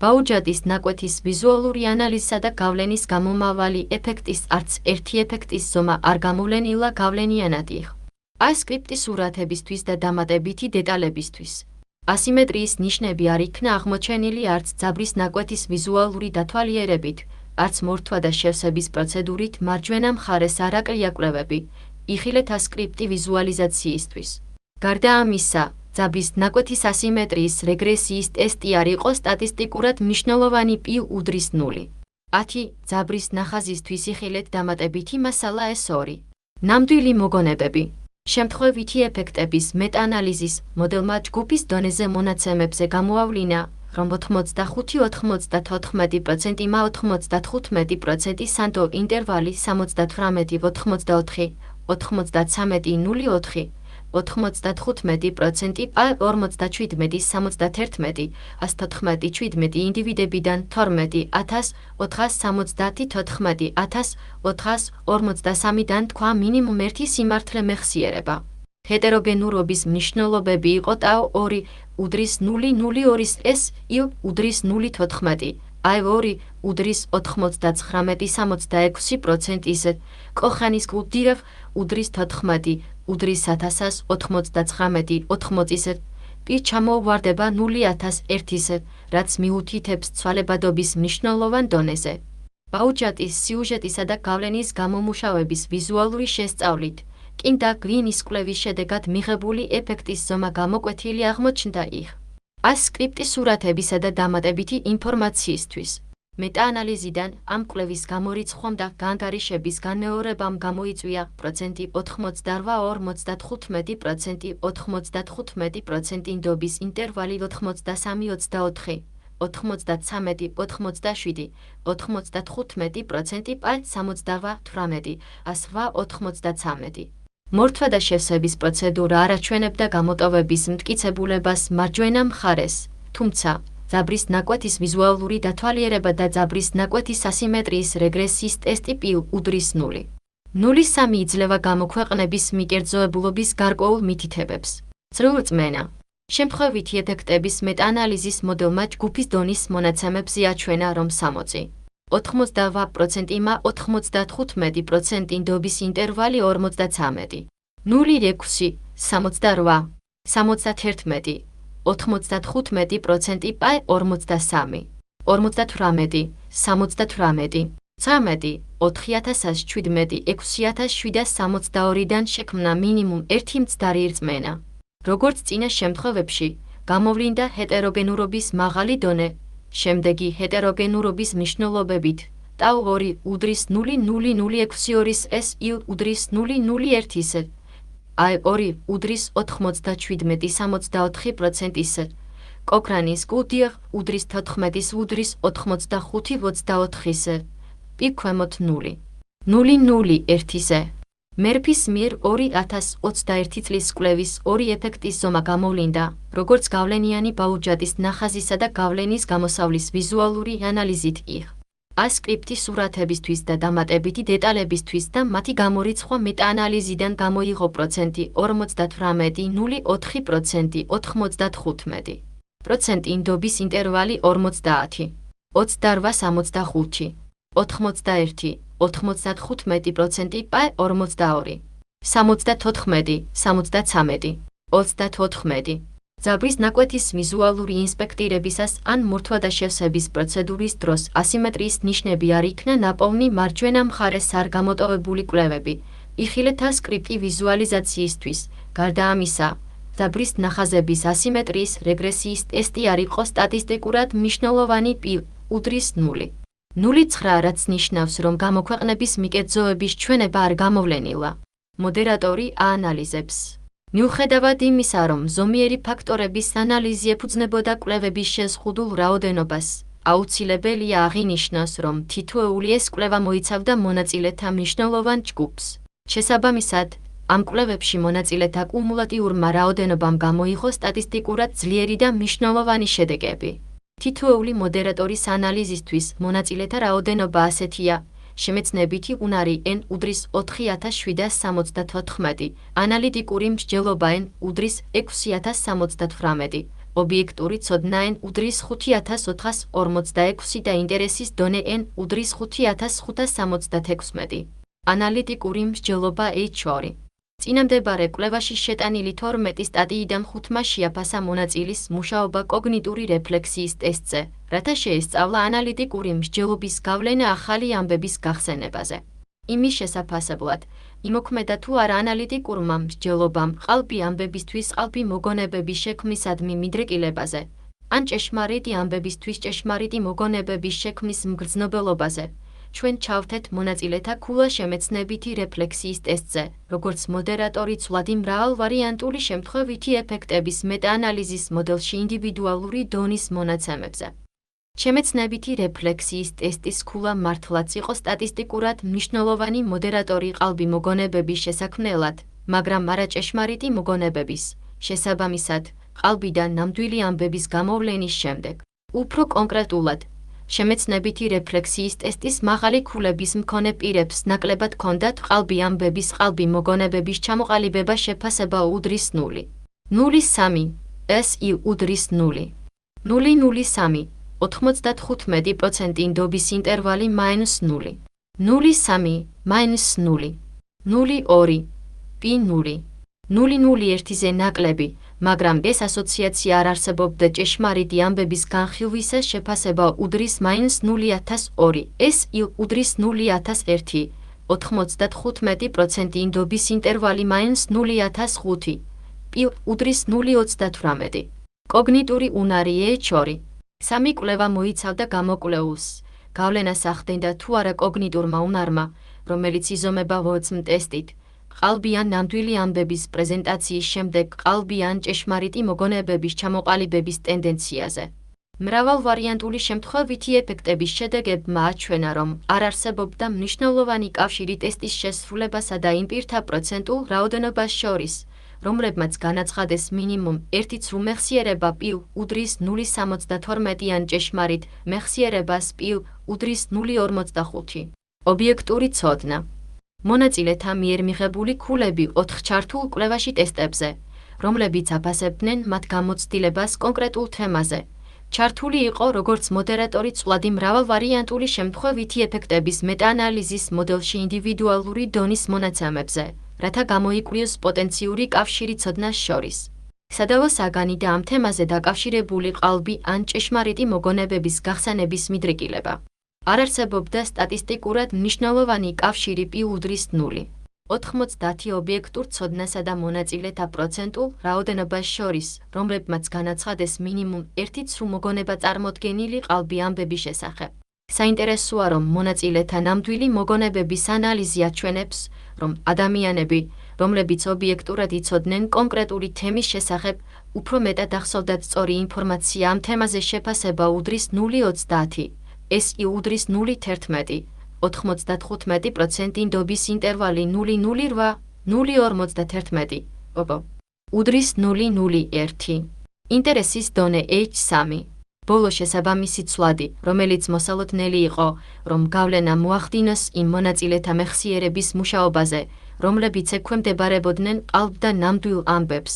S1: ბაუჯადის ნაკვეთის ვიზუალური ანალიზსა და გავლენის გამომავალი ეფექტის არც ერთი ეფექტის ზომა არ გამოვლენილა გავლენიანად იქ. აი სკრიპტის სურათებისთვის და დამატებითი დეტალებისთვის. ასიმეტრიის ნიშნები არ იქნა აღმოჩენილი არც ძაბრის ნაკვეთის ვიზუალური დათვალიერებით, არც მორთვა და შევსების პროცედურით მარჯვენა მხარეს არ აკლია კვლევები, იხილეთ ასკრიპტი ვიზუალიზაციისთვის. გარდა ამისა, ძაბრის ნაკვეთის ასიმეტრიის რეგრესიის ტესტი არ იყო სტატისტიკურად მნიშვნელოვანი პი უდრის 0. 10 ძაბრის ნახაზისთვის იხილეთ დამატებითი მასალა S2. ნამდვილი მოგონებები. შემთხვევითი ეფექტების მეტაანალიზის მოდელმა ჯგუფის დონეზე მონაცემებზე გამოავლინა, რომ 85-94%-მა 95% სანდო ინტერვალი 78-84, 93-04, 95% პა 47-71, 114-17 ინდივიდებიდან 12,470-14,453-დან თქვა მინიმუმ ერთი სიმართლე მეხსიერება. ჰეტეროგენურობის მნიშვნელობები იყო ტაუ 2.002S იუ 0.014, აი 2.99-66%, კოხანის კუდირევ 2.14, 1099-80, პი ჩამოუვარდება 0.1001, რაც მიუთითებს ცვალებადობის მნიშვნელოვან დონეზე. ბაუჯატის სიუჟეტისა და გავლენის გამომუშავების ვიზუალური შესწავლით, კინდა გვინის კვლევის შედეგად მიღებული ეფექტის ზომა გამოკვეთილი აღმოჩნდა იქ. აი სკრიპტის სურათებისა და დამატებითი ინფორმაციისთვის. მეტაანალიზიდან ამ კვლევის გამორიცხვამ და განგარიშების განმეორებამ გამოიწვია 88-55%, 95% ინდობის ინტერვალი 83-24, 93-87, 95% პა 78-18, 108-93. მორთვა და შევსების პროცედურა არ აჩვენებდა გამოტოვების მტკიცებულებას მარჯვენა მხარეს, თუმცა ძაბრის ნაკვეთის ვიზუალური დათვალიერება და ძაბრის ნაკვეთის ასიმეტრიის რეგრესიის ტესტი პი უდრის 0. 0.3 იძლევა გამოქვეყნების მიკერძოებულობის გარკვეულ მითითებებს. წრუწმენა. შემთხვევითი ეფექტების მეტაანალიზის მოდელმა ჯგუფის დონის მონაცემებს იაჩვენა, რომ 88%-მა 95% ინდობის ინტერვალი 53, 0.6, 68, 71, 95% პა 43, 58, 78, 13, 4017, 6762-დან შექმნა მინიმუმ ერთი მცდარი რწმენა. როგორც წინა შემთხვევებში, გამოვლინდა ჰეტეროგენურობის მაღალი დონე, შემდეგი ჰეტეროგენურობის მნიშვნელობებით ტაუ 2.00062S იუ 0.001, აი 2.97-64%, კოკრანის კუდიაღ უდრის 14-ის უდრის 85-24-ზე. პი ქვემოთ 0. 0-0-1-ზე. მერფის მიერ 2021 წლის კვლევის 2 ეფექტის ზომა გამოვლინდა, როგორც გავლენიანი ბაუჯადის ნახაზისა და გავლენის გამოსავლის ვიზუალური ანალიზით იღ. ასკრიპტის სურათებისთვის და დამატებითი დეტალებისთვის და მათი გამორიცხვა მეტაანალიზიდან გამოიღო 48-0,4%, 95%. ინდობის ინტერვალი 50, 28-65, 81, 95%, პაე 42, 74, 73, 34. ძაბრის ნაკვეთის ვიზუალური ინსპექტირებისას ან მორთვადაშევსების პროცედურის დროს ასიმეტრიის ნიშნები არ იქნა ნაპოვნი მარჯვენა მხარეს არ გამოტოვებული კვლევები, იხილეთ ასკრიპტი ვიზუალიზაციისთვის. გარდა ამისა, ძაბრის ნახაზების ასიმეტრიის რეგრესიის ტესტი არ იყო სტატისტიკურად მნიშვნელოვანი პი უდრის 0. 0,9 რაც ნიშნავს, რომ გამოქვეყნების მიკერძოების ჩვენება არ გამოვლენილა. მოდერატორი აანალიზებს. მიუხედავად იმისა, რომ ზომიერი ფაქტორების ანალიზი ეფუძნებოდა კვლევების შეზღუდულ რაოდენობას, აუცილებელია აღინიშნოს, რომ თითოეული ეს კვლევა მოიცავდა მონაწილეთა მნიშვნელოვან ჯგუფს. შესაბამისად, ამ კვლევებში მონაწილეთა კუმულატიურმა რაოდენობამ გამოიღო სტატისტიკურად ძლიერი და მნიშვნელოვანი შედეგები. თითოეული მოდერატორის ანალიზისთვის მონაწილეთა რაოდენობა ასეთია: შემეცნებითი უნარი n უდრის 4774, ანალიტიკური მსჯელობა n უდრის 6078, ობიექტური ცოდნა n უდრის 5446 და ინტერესის დონე n უდრის 5576, ანალიტიკური მსჯელობა H2. წინამდებარე კვლევაში შეტანილი 12 სტატიიდან 5-მა შეაფასა მონაწილის მუშაობა კოგნიტური რეფლექსიის ტესტზე, რათა შეესწავლა ანალიტიკური მსჯელობის გავლენა ახალი ამბების გახსენებაზე. იმის შესაფასებლად, იმოქმედა თუ არა ანალიტიკურმა მსჯელობამ ყალბი ამბებისთვის ყალბი მოგონებების შექმნისადმი მიდრეკილებაზე, ან ჭეშმარიტი ამბებისთვის ჭეშმარიტი მოგონებების შექმნის მგრძნობელობაზე. ჩვენ ჩავთეთ მონაწილეთა ქულა შემეცნებითი რეფლექსიის ტესტზე, როგორც მოდერატორი ცვლადი მრავალვარიანტული შემთხვევითი ეფექტების მეტაანალიზის მოდელში ინდივიდუალური დონის მონაცემებზე. შემეცნებითი რეფლექსიის ტესტის ქულა მართლაც იყო სტატისტიკურად მნიშვნელოვანი მოდერატორი ყალბი მოგონებების შესაქმნელად, მაგრამ არა ჭეშმარიტი მოგონებების. შესაბამისად, ყალბიდან ნამდვილი ამბების გამოვლენის შემდეგ. უფრო კონკრეტულად, შემეცნებითი რეფლექსიის ტესტის მაღალი ქულების მქონე პირებს ნაკლებად ჰქონდათ ყალბი ამბების ყალბი მოგონებების ჩამოყალიბება შეფასება უდრის 0. 0,3 SI უდრის 0. 0,03 95% ინდობის ინტერვალი -0. 0,3 -0. 0,2 პი 0. 0,01-ზე ნაკლები, მაგრამ ეს ასოციაცია არ არსებობდა ჭეშმარიტი ამბების განხილვისას შეფასება უდრის -0,2, SI უდრის 0,1, 95% ინდობის ინტერვალი -0,5, პი უდრის 0,38. კოგნიტური უნარი H2. სამი კვლევა მოიცავდა გამოკვლეულს. გავლენას ახდენდა თუ არა კოგნიტურმა უნარმა, რომელიც იზომება ვოცმ ტესტით, ყალბი ან ნამდვილი ამბების პრეზენტაციის შემდეგ ყალბი ან ჭეშმარიტი მოგონებების ჩამოყალიბების ტენდენციაზე. მრავალვარიანტული შემთხვევითი ეფექტების შედეგებმა აჩვენა, რომ არ არსებობდა მნიშვნელოვანი კავშირი ტესტის შესრულებასა და იმ პირთა პროცენტულ რაოდენობას შორის, რომლებმაც განაცხადეს მინიმუმ 1 ცრუ მეხსიერება პი უდრის 0,72 ან ჭეშმარიტ მეხსიერებას პი უდრის 0,45. ობიექტური ცოდნა. მონაწილეთა მიერ მიღებული ქულები 4 ჩართულ კვლევაში ტესტებზე, რომლებიც აფასებდნენ მათ გამოცდილებას კონკრეტულ თემაზე. ჩართული იყო როგორც მოდერატორი ცვლადი მრავალვარიანტული შემთხვევითი ეფექტების მეტაანალიზის მოდელში ინდივიდუალური დონის მონაცემებზე, რათა გამოიკვლიოს პოტენციური კავშირი ცოდნას შორის. სადავო საგანი და ამ თემაზე დაკავშირებული ყალბი ან ჭეშმარიტი მოგონებების გახსენების მიდრეკილება. არ არსებობდა სტატისტიკურად მნიშვნელოვანი კავშირი პი უდრის 0. 90 ობიექტურ ცოდნასა და მონაწილეთა პროცენტულ რაოდენობას შორის, რომლებმაც განაცხადეს მინიმუმ 1 ცრუ მოგონება წარმოდგენილი ყალბი ამბების შესახებ. საინტერესოა, რომ მონაწილეთა ნამდვილი მოგონებების ანალიზი აჩვენებს, რომ ადამიანები, რომლებიც ობიექტურად იცოდნენ კონკრეტული თემის შესახებ, უფრო მეტად ახსოვდათ სწორი ინფორმაცია ამ თემაზე შეფასება უდრის 0.30, SI უდრის 0.11, 95% ნდობის ინტერვალი 0.08, 0.51, უდრის 0.01. ინტერესის დონე H3. ბოლო შესაბამისი ცვლადი, რომელიც მოსალოდნელი იყო, რომ გავლენა მოახდინოს იმ მონაწილეთა მეხსიერების მუშაობაზე, რომლებიც ექვემდებარებოდნენ ყალბ და ნამდვილ ამბებს,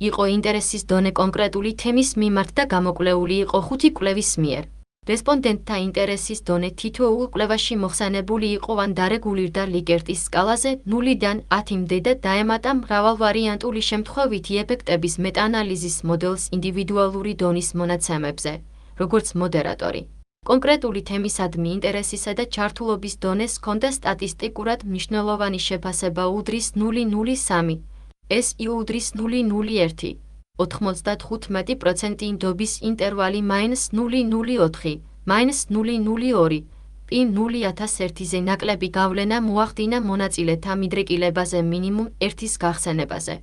S1: იყო ინტერესის დონე კონკრეტული თემის მიმართ და გამოკვლეული იყო 5 კვლევის მიერ. რესპონდენტთა ინტერესის დონე თითოეულ კვლევაში მოხსენებული იყო ან დარეგულირდა ლიკერტის სკალაზე 0-დან 10-მდე და დაემატა მრავალვარიანტული შემთხვევითი ეფექტების მეტაანალიზის მოდელს ინდივიდუალური დონის მონაცემებზე, როგორც მოდერატორი. კონკრეტული თემისადმი ინტერესისა და ჩართულობის დონეს ჰქონდა სტატისტიკურად მნიშვნელოვანი შეფასება უდრის 0.03, SI უდრის 0.01, 95% ნდობის ინტერვალი -0.04, -0.02, P 0.1000-ზე ნაკლები გავლენა მოახდინა მონაწილეთა მიდრეკილებაზე მინიმუმ 1-ის გახსენებაზე.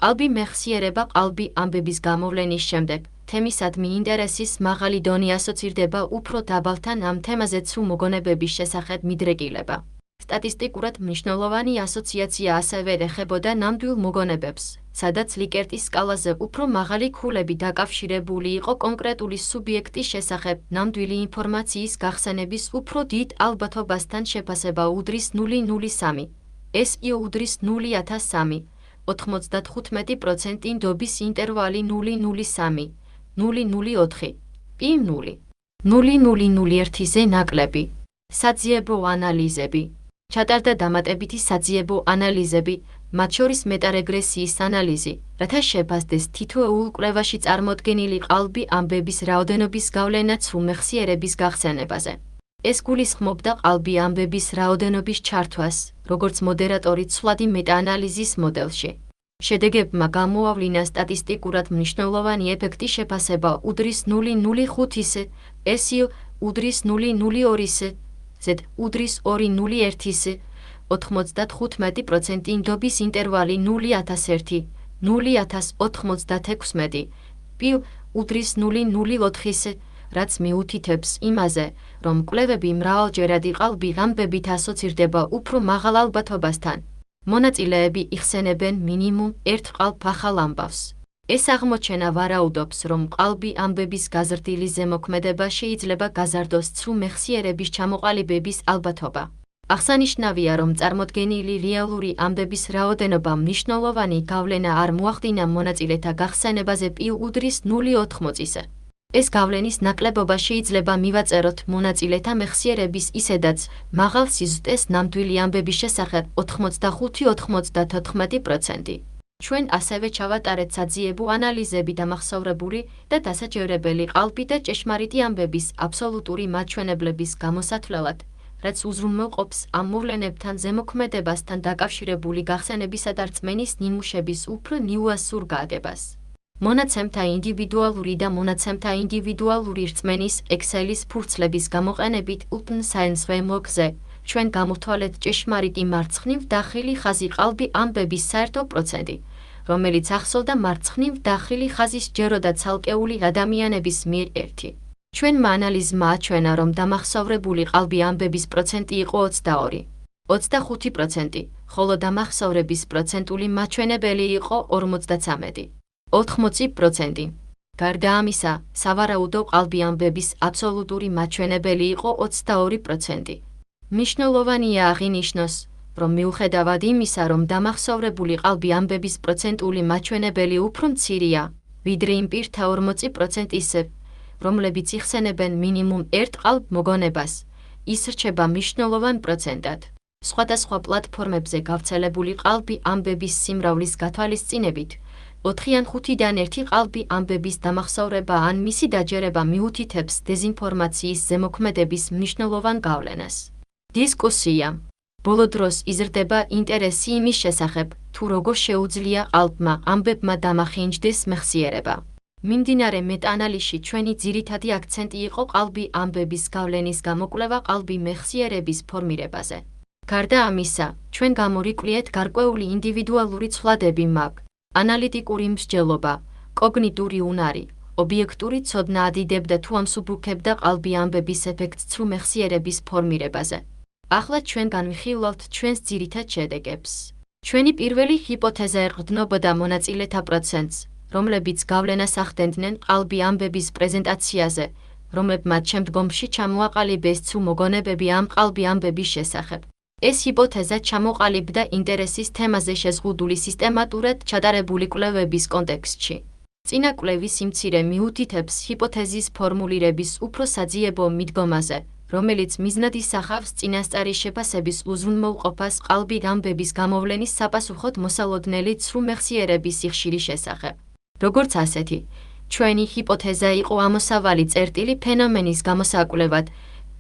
S1: ყალბი მეხსიერება ყალბი ამბების გამოვლენის შემდეგ, თემისადმი ინტერესის მაღალი დონე ასოცირდება უფრო დაბალთან ამ თემაზე ცრუ მოგონებების შესახებ მიდრეკილება. სტატისტიკურად მნიშვნელოვანი ასოციაცია ასევე ეხებოდა ნამდვილ მოგონებებს, სადაც ლიკერტის სკალაზე უფრო მაღალი ქულები დაკავშირებული იყო კონკრეტული სუბიექტის შესახებ ნამდვილი ინფორმაციის გახსენების უფრო დიდ ალბათობასთან შეფასება უდრის 0.03, SI უდრის 0.1003, 95% ნდობის ინტერვალი 0.03, 0.04, P 0.0001-ზე ნაკლები. საძიებო ანალიზები. ჩატარდა დამატებითი საძიებო ანალიზები, მათ შორის მეტარეგრესიის ანალიზი, რათა შეფასდეს თითოეულ კვლევაში წარმოდგენილი ყალბი ამბების რაოდენობის გავლენა ცრუ მეხსიერების გახსენებაზე. ეს გულისხმობდა ყალბი ამბების რაოდენობის ჩართვას, როგორც მოდერატორი ცვლადი მეტაანალიზის მოდელში. შედეგებმა გამოავლინა სტატისტიკურად მნიშვნელოვანი ეფექტი შეფასება უდრის 0.05-ზე, SI უდრის 0.02-ზე, Z უდრის 2.01-ზე, 95% ნდობის ინტერვალი 0.1001, 0.1096, P უდრის 0.04-ზე, რაც მიუთითებს იმაზე, რომ კვლევები მრავალჯერადი ყალბი ამბებით ასოცირდება უფრო მაღალ ალბათობასთან. მონაწილეები იხსენებენ მინიმუმ 1 ყალბ ახალ ამბავს. ეს აღმოჩენა ვარაუდობს, რომ ყალბი ამბების გაზრდილი ზემოქმედება შეიძლება გაზარდოს ცრუ მეხსიერების ჩამოყალიბების ალბათობა. აღსანიშნავია, რომ წარმოდგენილი რეალური ამბების რაოდენობა მნიშვნელოვანი გავლენა არ მოახდინა მონაწილეთა გახსენებაზე P უდრის 0.80-ზე. ეს გავლენის ნაკლებობა შეიძლება მივაწეროთ მონაწილეთა მეხსიერების ისედაც მაღალ სიზუსტეს ნამდვილი ამბების შესახებ 85-94%. ჩვენ ასევე ჩავატარეთ საძიებო ანალიზები დამახსოვრებული და დასაჯერებელი ყალბი და ჭეშმარიტი ამბების აბსოლუტური მაჩვენებლების გამოსათვლელად, რაც უზრუნველყოფს ამ მოვლენებთან ზემოქმედებასთან დაკავშირებული გახსენებისა და რწმენის ნიმუშების უფრო ნიუანსურ გაგებას. მონაცემთა ინდივიდუალური და მონაცემთა ინდივიდუალური რწმენის Excel-ის ფურცლების გამოყენებით Open Science Framework-ზე ჩვენ გამოვთვალეთ ჭეშმარიტი მარცხნივ დახილი ხაზი ყალბი ამბების საერთო პროცენტი, რომელიც ახსოვდა მარცხნივ დახილი ხაზის ჯეროდა ცალკეული ადამიანების მიერ 1. ჩვენმა ანალიზმა აჩვენა, რომ დამახსოვრებული ყალბი ამბების პროცენტი იყო 22, 25%, ხოლო დამახსოვრების პროცენტული მაჩვენებელი იყო 53, 80%. გარდა ამისა, სავარაუდო ყალბი ამბების აბსოლუტური მაჩვენებელი იყო 22%. მნიშვნელოვანია აღინიშნოს, რომ მიუხედავად იმისა, რომ დამახსოვრებული ყალბი ამბების პროცენტული მაჩვენებელი უფრო მცირეა, ვიდრე იმ პირთა 40%-ისა, რომლებიც იხსენებენ მინიმუმ 1 ყალბ მოგონებას, ის რჩება მნიშვნელოვან პროცენტად. სხვადასხვა პლატფორმებზე გავრცელებული ყალბი ამბების სიმრავლის გათვალისწინებით, 4 ან 5-დან 1 ყალბი ამბების დამახსოვრება ან მისი დაჯერება მიუთითებს დეზინფორმაციის ზემოქმედების მნიშვნელოვან გავლენას. დისკუსია. ბოლო დროს იზრდება ინტერესი იმის შესახებ, თუ როგორ შეუძლია ყალბმა ამბებმა დამახინჯდეს მეხსიერება. მიმდინარე მეტაანალიზში ჩვენი ძირითადი აქცენტი იყო ყალბი ამბების გავლენის გამოკვლევა ყალბი მეხსიერების ფორმირებაზე. გარდა ამისა, ჩვენ გამორიკვლიეთ გარკვეული ინდივიდუალური ცვლადები მაგ, ანალიტიკური მსჯელობა, კოგნიტური უნარი, ობიექტური ცოდნა ადიდებდა თუ ამსუბუქებდა ყალბი ამბების ეფექტს ცრუ მეხსიერების ფორმირებაზე. ახლა ჩვენ განვიხილავთ ჩვენს ძირითად შედეგებს. ჩვენი პირველი ჰიპოთეზა ეყრდნობოდა მონაწილეთა პროცენტს, რომლებიც გავლენას ახდენდნენ ყალბი ამბების პრეზენტაციაზე, რომლებმაც შემდგომში ჩამოაყალიბეს ცრუ მოგონებები ამ ყალბი ამბების შესახებ. ეს ჰიპოთეზა ჩამოყალიბდა ინტერესის თემაზე შეზღუდული სისტემატურად ჩატარებული კვლევების კონტექსტში. წინა კვლევის სიმცირე მიუთითებს ჰიპოთეზის ფორმულირების უფრო საძიებო მიდგომაზე, რომელიც მიზნად ისახავს წინასწარი შეფასების უზრუნველყოფას ყალბი ამბების გამოვლენის საპასუხოდ მოსალოდნელი ცრუ მეხსიერების სიხშირის შესახებ. როგორც ასეთი, ჩვენი ჰიპოთეზა იყო ამოსავალი წერტილი ფენომენის გამოსაკვლევად,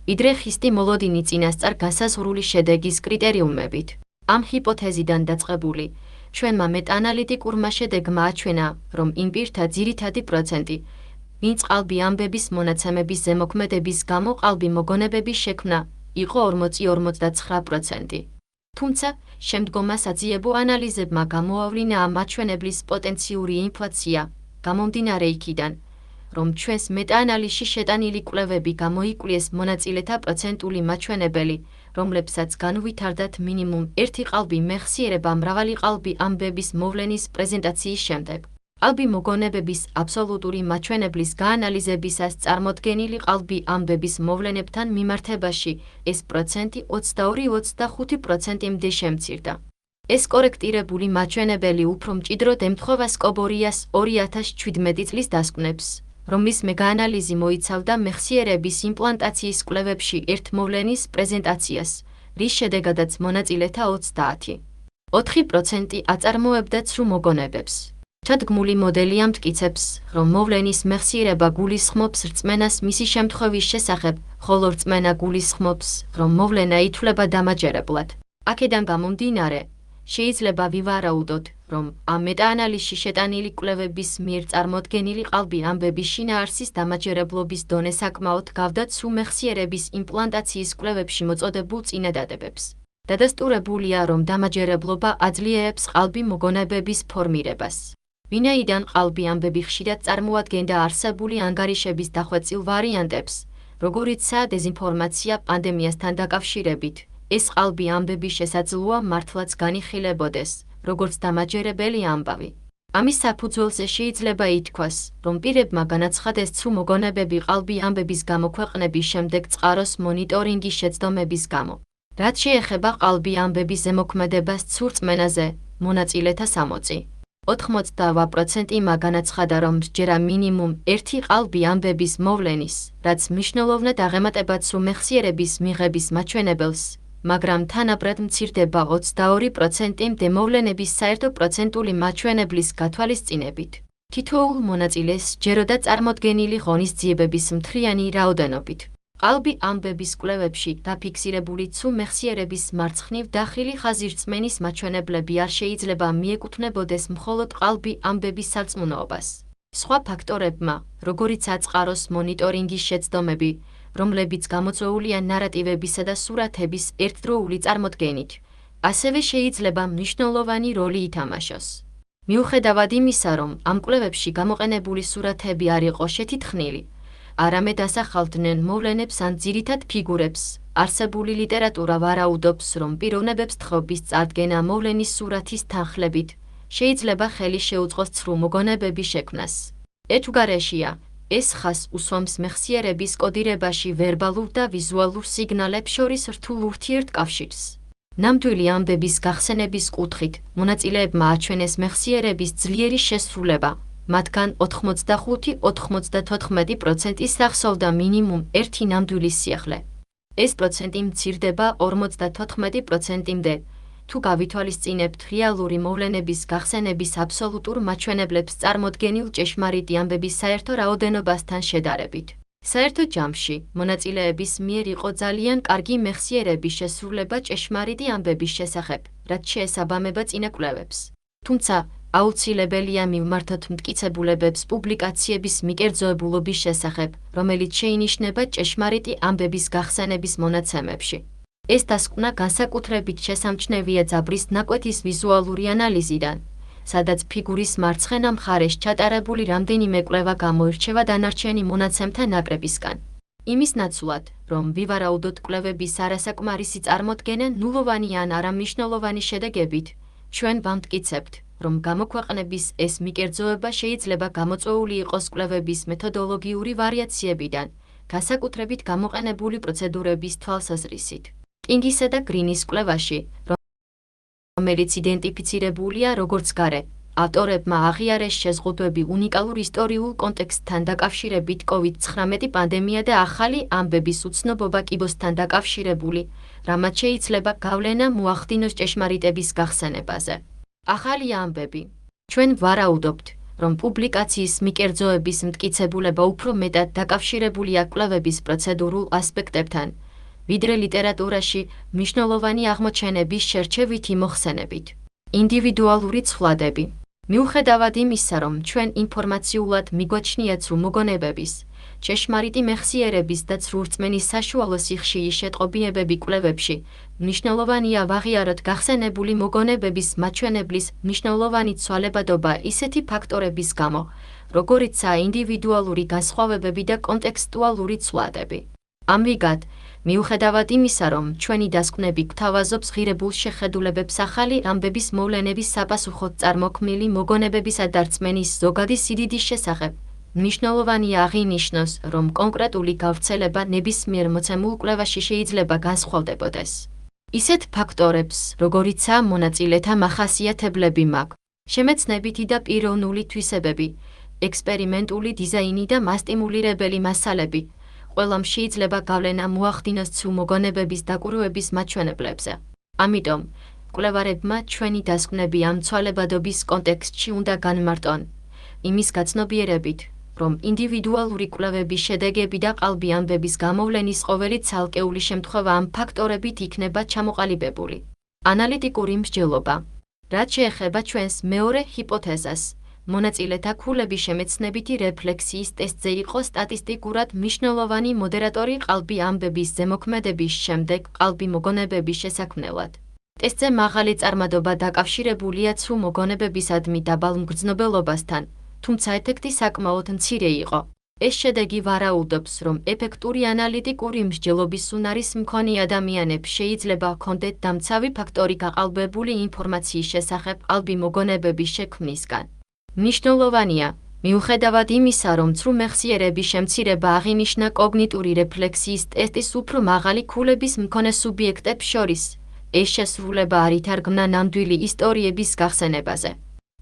S1: ვიდრე ხისტი მოლოდინი წინასწარ განსაზღვრული შედეგის კრიტერიუმებით. ამ ჰიპოთეზიდან დაწყებული, ჩვენმა მეტაანალიტიკურმა შედეგმა აჩვენა, რომ იმ პირთა ძირითადი პროცენტი, ვინც ყალბი ამბების მონაცემების ზემოქმედების გამო ყალბი მოგონებების შექმნა, იყო 40-59%. თუმცა, შემდგომმა საძიებო ანალიზებმა გამოავლინა ამ მაჩვენებლის პოტენციური ინფლაცია, გამომდინარე იქიდან, რომ ჩვენს მეტაანალიზში შეტანილი კვლევები გამოიკვლიეს მონაწილეთა პროცენტული მაჩვენებელი, რომლებსაც განუვითარდათ მინიმუმ ერთი ყალბი მეხსიერება მრავალი ყალბი ამბების მოვლენის პრეზენტაციის შემდეგ. ყალბი მოგონებების აბსოლუტური მაჩვენებლის გაანალიზებისას წარმოდგენილი ყალბი ამბების მოვლენებთან მიმართებაში ეს პროცენტი 22-25%-მდე შემცირდა. ეს კორექტირებული მაჩვენებელი უფრო მჭიდროდ ემთხვევა სკობორიას 2017 წლის დასკვნებს, რომლის მეგაანალიზი მოიცავდა მეხსიერების იმპლანტაციის კვლევებში ერთ მოვლენის პრეზენტაციას, რის შედეგადაც მონაწილეთა 34% აწარმოებდა ცრუ მოგონებებს. ჩადგმული მოდელი ამტკიცებს, რომ მოვლენის მეხსიერება გულისხმობს რწმენას მისი შემთხვევის შესახებ, ხოლო რწმენა გულისხმობს, რომ მოვლენა ითვლება დამაჯერებლად. აქედან გამომდინარე, შეიძლება ვივარაუდოთ, რომ ამ მეტაანალიზში შეტანილი კვლევების მიერ წარმოდგენილი ყალბი ამბების შინაარსის დამაჯერებლობის დონე საკმაოდ გავდა ცრუ მეხსიერების იმპლანტაციის კვლევებში მოწოდებულ წინადადებებს. დადასტურებულია, რომ დამაჯერებლობა აძლიერებს ყალბი მოგონებების ფორმირებას. ვინაიდან ყალბი ამბები ხშირად წარმოადგენდა არსებული ანგარიშების დახვეწილ ვარიანტებს, როგორიცაა დეზინფორმაცია პანდემიასთან დაკავშირებით, ეს ყალბი ამბების შესაძლოა მართლაც განიხილებოდეს, როგორც დამაჯერებელი ამბავი. ამის საფუძველზე შეიძლება ითქვას, რომ პირებმა განაცხადეს ცრუ მოგონებები ყალბი ამბების გამოქვეყნების შემდეგ წყაროს მონიტორინგის შეცდომების გამო. რაც შეეხება ყალბი ამბების ზემოქმედებას ცრუ რწმენაზე, მონაწილეთა 88%-მა განაცხადა, რომ სჯერა მინიმუმ ერთი ყალბი ამბების მოვლენის, რაც მნიშვნელოვნად აღემატება ცრუ მეხსიერების მიღების მაჩვენებელს, მაგრამ თანაბრად მცირდება 22%-მდე მოვლენების საერთო პროცენტული მაჩვენებლის გათვალისწინებით. თითოეულ მონაწილეს სჯეროდა წარმოდგენილი ღონისძიებების მთლიანი რაოდენობით. ყალბი ამბების კვლევებში დაფიქსირებული ცრუ მეხსიერების მარცხნივ დახილი ხაზირწმენის მაჩვენებლები არ შეიძლება მიეკუთვნებოდეს მხოლოდ ყალბი ამბების სარწმუნოებას. სხვა ფაქტორებმა, როგორიც აწყაროს მონიტორინგის შეცდომები, რომლებიც გამოწვეულია ნარატივებისა და სურათების ერთდროული წარმოდგენით, ასევე შეიძლება მნიშვნელოვანი როლი ითამაშოს. მიუხედავად იმისა, რომ ამ კვლევებში გამოყენებული სურათები არ იყო შეთითხნილი, არამედ ასახავდნენ მოვლენებს ან ძირითად ფიგურებს, არსებული ლიტერატურა ვარაუდობს, რომ პიროვნებებს თხრობის წარდგენა მოვლენის სურათის თანხლებით შეიძლება ხელი შეუწყოს ცრუ მოგონებების შექმნას. ერთგვარეშია, ეს ხაზს უსვამს მეხსიერების კოდირებაში ვერბალურ და ვიზუალურ სიგნალებს შორის რთულ ურთიერთკავშირს. ნამდვილი ამბების გახსენების კუთხით, მონაწილეებმა აჩვენეს მეხსიერების ძლიერი შესრულება, მათგან 85-94%-ის ახსოვდა მინიმუმ ერთი ნამდვილი სიახლე. ეს პროცენტი მცირდება 54%-მდე, თუ გავითვალისწინებთ რეალური მოვლენების გახსენების აბსოლუტურ მაჩვენებლებს წარმოდგენილ ჭეშმარიტი ამბების საერთო რაოდენობასთან შედარებით. საერთო ჯამში, მონაწილეების მიერ იყო ძალიან კარგი მეხსიერების შესრულება ჭეშმარიტი ამბების შესახებ, რაც შეესაბამება წინა კვლევებს. თუმცა, აუცილებელია მივმართოთ მტკიცებულებებს პუბლიკაციების მიკერძოებულობის შესახებ, რომელიც შეინიშნება ჭეშმარიტი ამბების გახსენების მონაცემებში. ეს დასკვნა განსაკუთრებით შესამჩნევია ძაბრის ნაკვეთის ვიზუალური ანალიზიდან, სადაც ფიგურის მარცხენა მხარეს ჩატარებული რამდენიმე კვლევა გამოირჩევა დანარჩენი მონაცემთა ნაკრებისგან. იმის ნაცვლად, რომ ვივარაუდოთ კვლევების არასაკმარისი წარმოდგენა ნულოვანი ან არამნიშვნელოვანი შედეგებით, ჩვენ ვამტკიცებთ, რომ გამოქვეყნების ეს მიკერძოება შეიძლება გამოწვეული იყოს კვლევების მეთოდოლოგიური ვარიაციებიდან, განსაკუთრებით გამოყენებული პროცედურების თვალსაზრისით. კინგისა და გრინის კვლევაში, რომელიც იდენტიფიცირებულია როგორც გარე, ავტორებმა აღიარეს შეზღუდვები უნიკალურ ისტორიულ კონტექსტთან დაკავშირებით COVID-19 პანდემია და ახალი ამბების უცნობობა კიბოსთან დაკავშირებული, რამაც შეიძლება გავლენა მოახდინოს ჭეშმარიტების გახსენებაზე. ახალი ამბები. ჩვენ ვარაუდობთ, რომ პუბლიკაციის მიკერძოების მტკიცებულება უფრო მეტად დაკავშირებულია კვლევების პროცედურულ ასპექტებთან, ვიდრე ლიტერატურაში მნიშვნელოვანი აღმოჩენების შერჩევითი მოხსენებით. ინდივიდუალური ცვლადები. მიუხედავად იმისა, რომ ჩვენ ინფორმაციულად მიგვაჩნია ცრუ მოგონებების, ჭეშმარიტი მეხსიერების და ცრუ რწმენის საშუალო სიხშირი შეტყობინებები კვლევებში, მნიშვნელოვანია ვაღიაროთ გახსენებული მოგონებების მაჩვენებლის მნიშვნელოვანი ცვალებადობა ისეთი ფაქტორების გამო, როგორიცაა ინდივიდუალური განსხვავებები და კონტექსტუალური ცვლადები. ამრიგად, მიუხედავად იმისა, რომ ჩვენი დასკვნები გვთავაზობს ღირებულ შეხედულებებს ახალი ამბების მოვლენების საპასუხოდ წარმოქმნილი მოგონებებისა და რწმენის ზოგადი სიდიდის შესახებ, მნიშვნელოვანია აღინიშნოს, რომ კონკრეტული გავრცელება ნებისმიერ მოცემულ კვლევაში შეიძლება განსხვავდებოდეს. ისეთ ფაქტორებს, როგორიცაა მონაწილეთა მახასიათებლები მაქვს, შემეცნებითი და პიროვნული თვისებები, ექსპერიმენტული დიზაინი და მასტიმულირებელი მასალები, ყველამ შეიძლება გავლენა მოახდინოს ცრუ მოგონებების დაკვირვების მაჩვენებლებზე. ამიტომ, კვლევარებმა ჩვენი დასკვნები ამ ცვალებადობის კონტექსტში უნდა განმარტონ, იმის გაცნობიერებით, რომ ინდივიდუალური კვლევების შედეგები და ყალბი ამბების გამოვლენის ყოველი ცალკეული შემთხვევა ამ ფაქტორებით იქნება ჩამოყალიბებული. ანალიტიკური მსჯელობა. რაც შეეხება ჩვენს მეორე ჰიპოთეზას, მონაწილეთა ქულები შემეცნებითი რეფლექსიის ტესტზე იყო სტატისტიკურად მნიშვნელოვანი მოდერატორი ყალბი ამბების ზემოქმედების შემდეგ ყალბი მოგონებების შესაქმნელად. ტესტზე მაღალი წარმადობა დაკავშირებულია ცრუ მოგონებებისადმი დაბალ მგრძნობელობასთან, თუმცა ეფექტი საკმაოდ მცირე იყო. ეს შედეგი ვარაუდობს, რომ ეფექტური ანალიტიკური მსჯელობის უნარის მქონე ადამიანებს შეიძლება ჰქონდეთ დამცავი ფაქტორი გაყალბებული ინფორმაციის შესახებ ყალბი მოგონებების შექმნისგან. მნიშვნელოვანია, მიუხედავად იმისა, რომ ცრუ მეხსიერების შემცირება აღინიშნა კოგნიტური რეფლექსიის ტესტის უფრო მაღალი ქულების მქონე სუბიექტებს შორის, ეს შესრულება არ ითარგმნა ნამდვილი ისტორიების გახსენებაზე.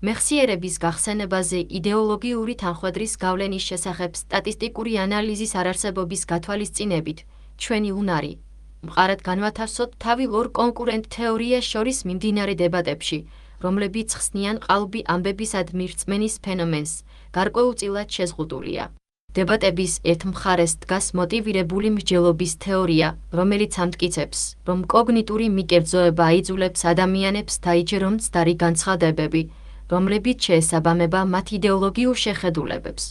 S1: მეხსიერების გახსენებაზე იდეოლოგიური თანხმედრის გავლენის შესახებ სტატისტიკური ანალიზის არარსებობის გათვალისწინებით, ჩვენი უნარი, მყარად განვათავსოთ თავი ორ კონკურენტ თეორიას შორის მიმდინარე დებატებში, რომლებიც ხსნიან ყალბი ამბებისადმი რწმენის ფენომენს, გარკვეულწილად შეზღუდულია. დებატების ერთ მხარეს დგას მოტივირებული მსჯელობის თეორია, რომელიც ამტკიცებს, რომ კოგნიტური მიკერძოება აიძულებს ადამიანებს დაიჯერონ მცდარი განცხადებები, რომლებიც შეესაბამება მათ იდეოლოგიურ შეხედულებებს.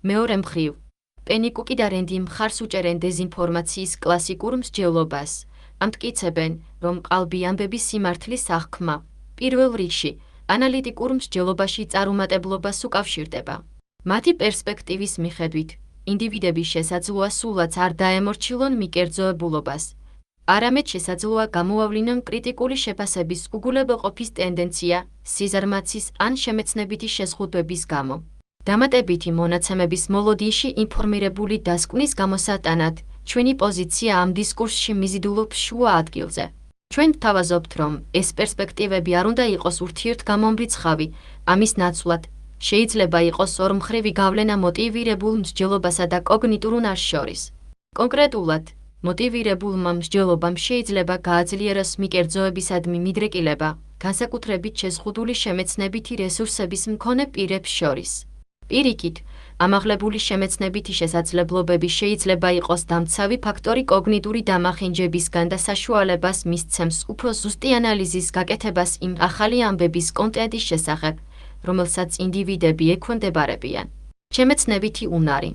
S1: მეორე მხრივ, პენიკუკი და რენდი მხარს უჭერენ დეზინფორმაციის კლასიკურ მსჯელობას, ამტკიცებენ, რომ ყალბი ამბების სიმართლის აღქმა, პირველ რიგში, ანალიტიკურ მსჯელობაში წარუმატებლობას უკავშირდება. მათი პერსპექტივის მიხედვით, ინდივიდების შესაძლოა სულაც არ დაემორჩილონ მიკერძოებულობას, არამედ შესაძლოა გამოავლინონ კრიტიკული შეფასების უგულებელყოფის ტენდენცია, სიზარმაცის ან შემეცნებითი შეზღუდვების გამო. დამატებითი მონაცემების მოლოდინში ინფორმირებული დასკვნის გამოსატანად, ჩვენი პოზიცია ამ დისკურსში მიზიდულობს შუა ადგილზე. ჩვენ ვთავაზობთ, რომ ეს პერსპექტივები არ უნდა იყოს ურთიერთგამომრიცხავი, ამის ნაცვლად, შეიძლება იყოს ორმხრივი გავლენა მოტივირებულ მსჯელობასა და კოგნიტურ უნარს შორის. კონკრეტულად, მოტივირებულმა მსჯელობამ შეიძლება გააძლიეროს მიკერძოებისადმი მიდრეკილება, განსაკუთრებით შეზღუდული შემეცნებითი რესურსების მქონე პირებს შორის. პირიქით, ამაღლებული შემეცნებითი შესაძლებლობები შეიძლება იყოს დამცავი ფაქტორი კოგნიტური დამახინჯებისგან და საშუალებას მისცემს უფრო ზუსტი ანალიზის გაკეთებას იმ ახალი ამბების კონტენტის შესახებ, რომელსაც ინდივიდები ექვემდებარებიან. შემეცნებითი უნარი.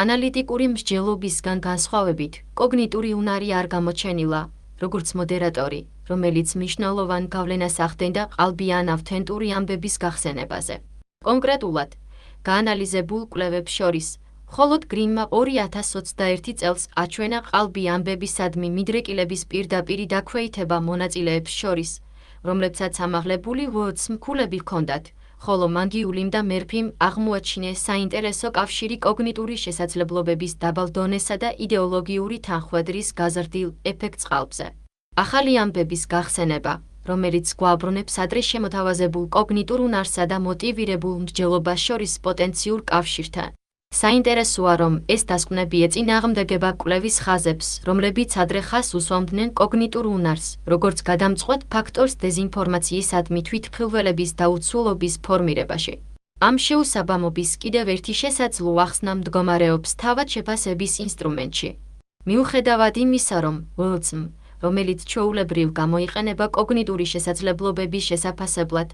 S1: ანალიტიკური მსჯელობისგან განსხვავებით, კოგნიტური უნარი არ გამოჩენილა, როგორც მოდერატორი, რომელიც მნიშვნელოვან გავლენას ახდენდა ყალბი ან ავთენტური ამბების გახსენებაზე. კონკრეტულად, გაანალიზებულ კვლევებს შორის, მხოლოდ გრინმა 2021 წელს აჩვენა ყალბი ამბებისადმი მიდრეკილების პირდაპირი დაქვეითება მონაწილეებს შორის, რომლებსაც ამაღლებული ვოც მქულები ჰქონდათ, ხოლო მანგიულიმ და მერფიმ აღმოაჩინეს საინტერესო კავშირი კოგნიტური შესაძლებლობების დაბალ დონესა და იდეოლოგიური თანხმედრის გაზრდილ ეფექტს ყალბზე. ახალი ამბების გახსენება, რომელიც გვააბრუნებს ადრე შემოთავაზებულ კოგნიტურ უნარსა და მოტივირებულ მსჯელობას შორის პოტენციურ კავშირთან. საინტერესოა, რომ ეს დასკვნები ეწინააღმდეგება კვლევის ხაზებს, რომლებიც ადრე ხაზს უსვამდნენ კოგნიტურ უნარს, როგორც გადამწყვეტ ფაქტორს დეზინფორმაციისადმი თვითმხილველების დაუცველობის ფორმირებაში. ამ შეუსაბამობის კიდევ ერთი შესაძლო ახსნა მდგომარეობს თავად შეფასების ინსტრუმენტში. მიუხედავად იმისა, რომ WOZM, რომელიც ჩვეულებრივ გამოიყენება კოგნიტური შესაძლებლობების შესაფასებლად,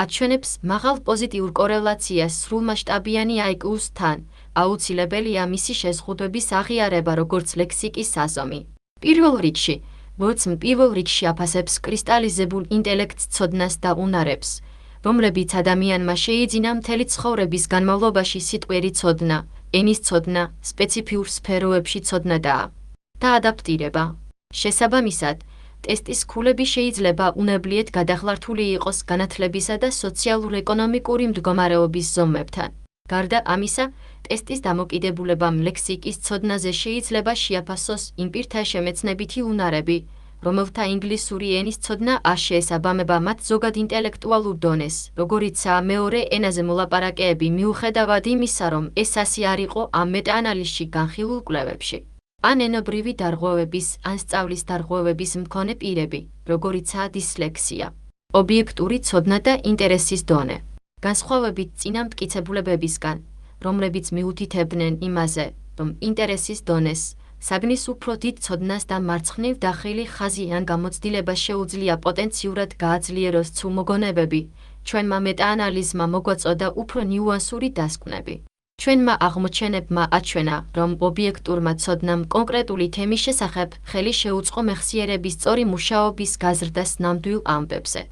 S1: აჩვენებს მაღალ პოზიტიურ კორელაციას სრულმასშტაბიანი IQ-სთან, აუცილებელია მისი შეზღუდვების აღიარება როგორც ლექსიკის საზომი. პირველ რიგში, WOZM პირველ რიგში აფასებს კრისტალიზებულ ინტელექტს ცოდნას და უნარებს, რომლებიც ადამიანმა შეიძინა მთელი ცხოვრების განმავლობაში სიტყვიერი ცოდნა, ენის ცოდნა, სპეციფიურ სფეროებში ცოდნა და ადაპტირება. შესაბამისად, ტესტის ქულები შეიძლება უნებლიეთ გადახლართული იყოს განათლებისა და სოციალურ-ეკონომიკური მდგომარეობის ზომებთან. გარდა ამისა, ტესტის დამოკიდებულებამ ლექსიკის ცოდნაზე შეიძლება შეაფასოს იმ პირთა შემეცნებითი უნარები, რომელთა ინგლისური ენის ცოდნა არ შეესაბამება მათ ზოგად ინტელექტუალურ დონეს, როგორიცაა მეორე ენაზე მოლაპარაკეები, მიუხედავად იმისა, რომ ეს ასე არ იყო ამ მეტაანალიზში განხილულ კვლევებში. ან ენობრივი დარღვევების, ან სწავლის დარღვევების მქონე პირები, როგორიცაა დისლექსია, ობიექტური ცოდნა და ინტერესის დონე. განსხვავებით წინა მტკიცებულებებისგან, რომლებიც მიუთითებდნენ იმაზე, რომ ინტერესის დონეს, საგნის უფრო დიდ ცოდნას და მარცხნივ დახილი ხაზი ან გამოცდილება შეუძლია პოტენციურად გააძლიეროს ცრუ მოგონებები, ჩვენმა მეტაანალიზმა მოგვაწოდა უფრო ნიუანსური დასკვნები. ჩვენმა აღმოჩენებმა აჩვენა, რომ ობიექტურმა ცოდნამ კონკრეტული თემის შესახებ ხელი შეუწყო მეხსიერების სწორი მუშაობის გაზრდას ნამდვილ ამბებზე.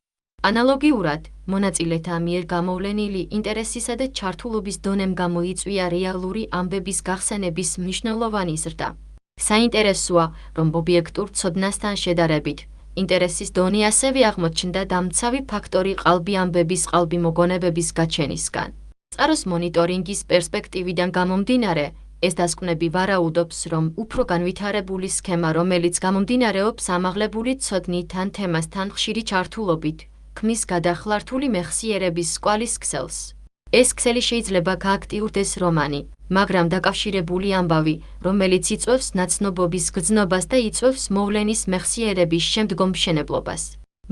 S1: ანალოგიურად, მონაწილეთა მიერ გამოვლენილი ინტერესისა და ჩართულობის დონემ გამოიწვია რეალური ამბების გახსენების მნიშვნელოვანი ზრდა. საინტერესოა, რომ ობიექტურ ცოდნასთან შედარებით, ინტერესის დონე ასევე აღმოჩნდა დამცავი ფაქტორი ყალბი ამბების ყალბი მოგონებების გაჩენისგან. წყაროს მონიტორინგის პერსპექტივიდან გამომდინარე, ეს დასკვნები ვარაუდობს, რომ უფრო განვითარებული სქემა, რომელიც გამომდინარეობს ამაღლებული ცოდნით ან თემასთან ხშირი ჩართულობით, ქმნის გადახლართული მეხსიერების სკვალის ქსელს. ეს ქსელი შეიძლება გააქტიურდეს რომანი, მაგრამ დაკავშირებული ამბავი, რომელიც იწვევს ნაცნობობის გრძნობას და იწვევს მოვლენის მეხსიერების შემდგომ მშენებლობას.